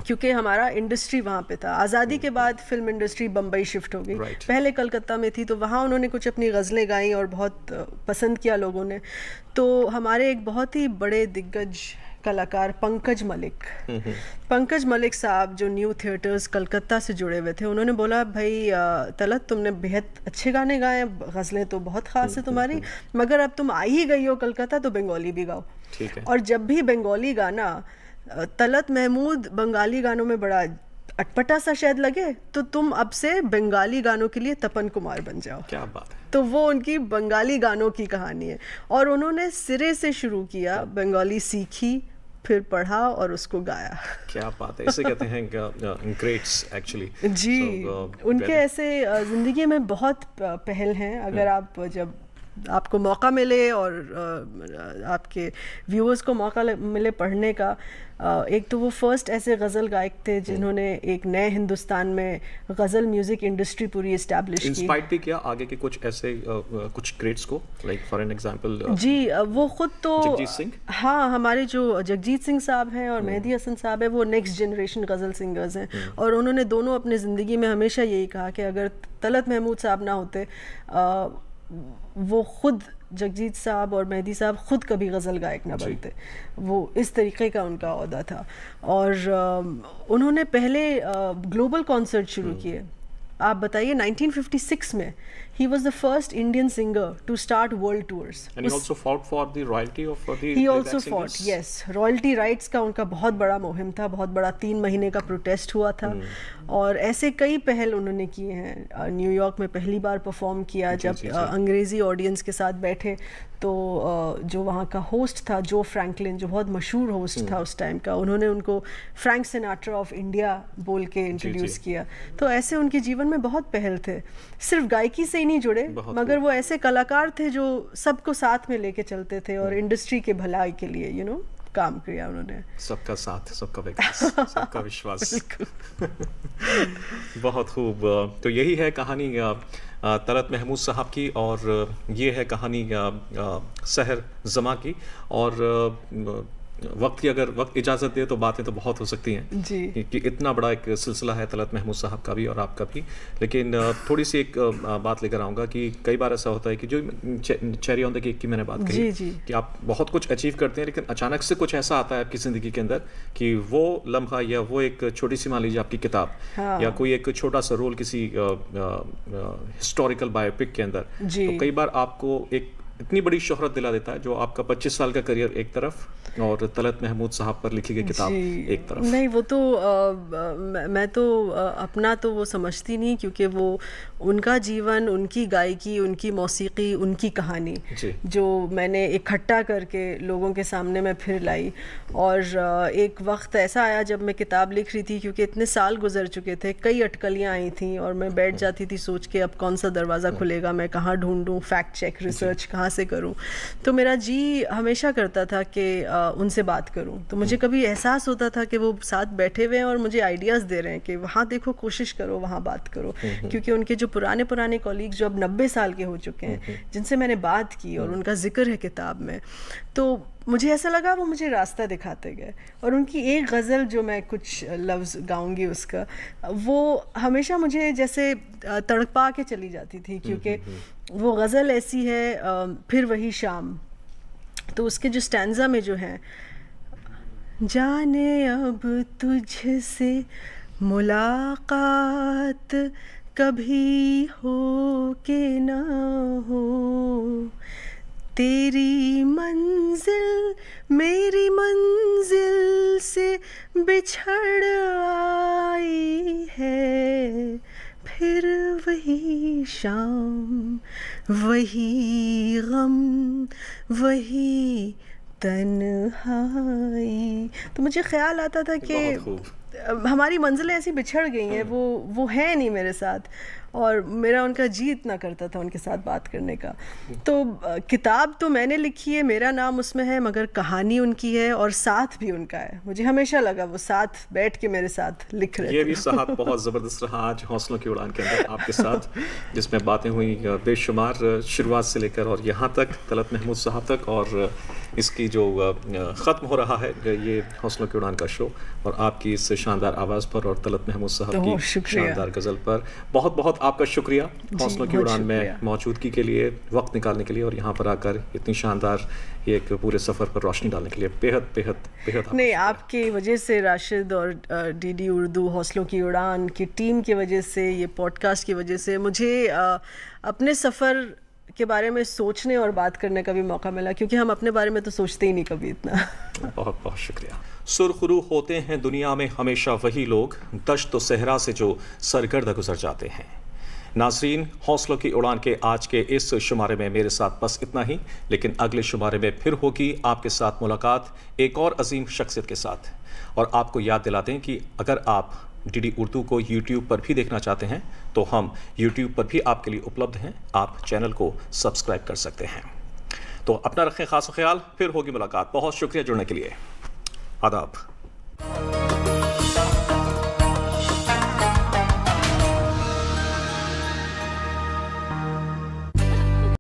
क्योंकि हमारा इंडस्ट्री वहाँ पे था। आज़ादी के बाद फिल्म इंडस्ट्री बम्बई शिफ्ट हो गई। पहले कलकत्ता में थी, तो वहाँ उन्होंने कुछ अपनी गज़लें गाई और बहुत पसंद किया लोगों ने। तो हमारे एक बहुत ही बड़े दिग्गज कलाकार पंकज मलिक साहब जो न्यू थिएटर्स कलकत्ता से जुड़े हुए थे, उन्होंने बोला भाई तलत तुमने बेहद अच्छे गाने गाए, गज़लें तो बहुत ख़ास है तुम्हारी, मगर अब तुम आ ही गई हो कलकत्ता तो बंगाली भी गाओ। ठीक है। और जब भी बंगाली गाना, तलत महमूद बंगाली गानों में बड़ा अटपटा सा शायद लगे, तो तुम अब से बंगाली गानों के लिए तपन कुमार बन जाओ। क्या बात है। तो वो उनकी बंगाली गानों की कहानी है और उन्होंने सिरे से शुरू किया, बंगाली सीखी, फिर पढ़ा और उसको गाया। क्या बात है, इसे कहते हैं ग्रेट्स एक्चुअली। जी। उनके ऐसे ज़िंदगी में बहुत पहल हैं। अगर आप जब आपको मौका मिले और आपके व्यूअर्स को मौका मिले पढ़ने का। एक तो वो फर्स्ट ऐसे गज़ल गायक थे जिन्होंने एक नए हिंदुस्तान में गज़ल म्यूज़िक इंडस्ट्री पूरी इस्टेब्लिश की। इंस्पायर्ड भी किया आगे के कुछ ऐसे कुछ ग्रेड्स को, लाइक फॉर एन एग्जांपल जी वो खुद तो जगजीत सिंह। हाँ, हमारे जो जगजीत सिंह साहब हैं और मेहदी हसन साहब है वो नेक्स्ट जनरेशन गज़ल सिंगर्स हैं, और उन्होंने दोनों अपनी ज़िंदगी में हमेशा यही कहा कि अगर तलत महमूद साहब ना होते, वो खुद जगजीत साहब और मेहदी साहब खुद कभी गज़ल गायक ना बनते। वो इस तरीके का उनका ओहदा था। और उन्होंने पहले ग्लोबल कॉन्सर्ट शुरू किए। आप बताइए 1956 में he was the first Indian singer to start world tours. And he also fought for the royalty of the he also playback fought, singers. yes, royalty rights का उनका बहुत बड़ा मुहिम था, बहुत बड़ा 3 महीने का प्रोटेस्ट हुआ था। और ऐसे कई पहल उन्होंने किए हैं। न्यूयॉर्क में पहली बार परफॉर्म किया जब अंग्रेज़ी ऑडियंस के साथ बैठे, तो जो वहाँ का होस्ट था जो फ्रैंकलिन, जो बहुत मशहूर होस्ट था उस टाइम का, उन्होंने उनको फ्रैंक सिनाट्रा ऑफ इंडिया बोल के इंट्रोड्यूस किया। तो ऐसे उनके जीवन में बहुत पहल थे, सिर्फ गायकी से ही नहीं जुड़े, मगर वो ऐसे कलाकार थे जो सबको साथ में लेके चलते थे और इंडस्ट्री के भलाई के लिए काम किया उन्होंने। सबका साथ, सबका विकास, सबका विश्वास। बहुत खूब। तो यही है कहानी तलत महमूद साहब की, और ये है कहानी सहर जमा की। और वक्त की अगर वक्त इजाज़त दे तो बातें तो बहुत हो सकती हैं जी, कि इतना बड़ा एक सिलसिला है तलत महमूद साहब का भी और आपका भी। लेकिन थोड़ी सी एक बात लेकर आऊँगा कि कई बार ऐसा होता है कि जो चेरी ऑन द केक की मैंने बात कही, जी। कि आप बहुत कुछ अचीव करते हैं, लेकिन अचानक से कुछ ऐसा आता है आपकी ज़िंदगी के अंदर कि वो लम्हा या वो एक छोटी सी, मान लीजिए आपकी किताब, हाँ, या कोई एक छोटा सा रोल किसी हिस्टोरिकल बायोपिक के अंदर, तो कई बार आपको एक इतनी बड़ी शोहरत दिला देता है, जो आपका 25 साल का करियर एक तरफ और तलत महमूद साहब पर लिखी गई किताब एक तरफ। नहीं, वो तो मैं तो अपना तो वो समझती नहीं, क्योंकि वो उनका जीवन, उनकी गायकी, उनकी मौसीकी, उनकी कहानी जो मैंने इकट्ठा करके लोगों के सामने मैं फिर लाई। और एक वक्त ऐसा आया जब मैं किताब लिख रही थी, क्योंकि इतने साल गुजर चुके थे, कई अटकलियाँ आई थी, और मैं बैठ जाती थी सोच के अब कौन सा दरवाज़ा खुलेगा, मैं कहाँ ढूंढूं, फैक्ट चेक, रिसर्च कहाँ से करूं। तो मेरा जी हमेशा करता था कि उनसे बात करूं। तो मुझे कभी एहसास होता था कि वो साथ बैठे हुए हैं और मुझे आइडियाज़ दे रहे हैं कि वहाँ देखो, कोशिश करो, वहाँ बात करो। क्योंकि उनके जो पुराने कॉलीग्स जो अब 90 साल के हो चुके हैं, जिनसे मैंने बात की और उनका जिक्र है किताब में, तो मुझे ऐसा लगा वो मुझे रास्ता दिखाते गए। और उनकी एक गज़ल जो मैं कुछ लफ्ज़ गाऊंगी उसका, वो हमेशा मुझे जैसे तड़पा के चली जाती थी, क्योंकि वो गज़ल ऐसी है, फिर वही शाम। तो उसके जो स्टैंज़ा में जो है, जाने अब तुझसे मुलाकात कभी हो के ना हो, तेरी मंजिल मेरी मंजिल से बिछड़ आई है, फिर वही शाम, वही गम, वही तन्हाई। तो मुझे ख्याल आता था कि हमारी मंजिलें ऐसी बिछड़ गई हैं, वो है नहीं मेरे साथ, और मेरा उनका जी इतना करता था उनके साथ बात करने का। तो किताब तो मैंने लिखी है, मेरा नाम उसमें है, मगर कहानी उनकी है और साथ भी उनका है। मुझे हमेशा लगा वो साथ बैठ के मेरे साथ लिख रहे थे। ये भी साथ बहुत ज़बरदस्त रहा आज हौसलों की उड़ान के अंदर आपके साथ, जिसमें बातें हुई बेशुमार, शुरुआत से लेकर और यहाँ तक तलत महमूद साहब तक, और इसकी जो ख़त्म हो रहा है ये हौसलों की उड़ान का शो, और आपकी इस शानदार आवाज़ पर और तलत महमूद साहब की शानदार गज़ल पर बहुत बहुत आपका शुक्रिया हौसलों की उड़ान में मौजूदगी के लिए, वक्त निकालने के लिए, और यहाँ पर आकर इतनी शानदार एक पूरे सफ़र पर रोशनी डालने के लिए बेहद बेहद बेहद। नहीं, आपकी वजह से राशिद और डीडी उर्दू, हौसलों की उड़ान की टीम की वजह से, ये पॉडकास्ट की वजह से मुझे अपने सफ़र के बारे में सोचने और बात करने का भी मौका मिला, क्योंकि हम अपने बारे में तो सोचते ही नहीं कभी इतना। बहुत बहुत शुक्रिया। सुरखरू होते हैं दुनिया में हमेशा वही लोग, दश्त व सहरा से जो सरगर्द गुजर जाते हैं। नाज़रीन, हौसलों की उड़ान के आज के इस शुमारे में मेरे साथ बस इतना ही, लेकिन अगले शुमारे में फिर होगी आपके साथ मुलाकात एक और अजीम शख्सियत के साथ। और आपको याद दिला दें कि अगर आप डीडी उर्दू को यूट्यूब पर भी देखना चाहते हैं तो हम यूट्यूब पर भी आपके लिए उपलब्ध हैं, आप चैनल को सब्सक्राइब कर सकते हैं। तो अपना रखें खास ख्याल, फिर होगी मुलाकात। बहुत शुक्रिया जुड़ने के लिए। आदाब।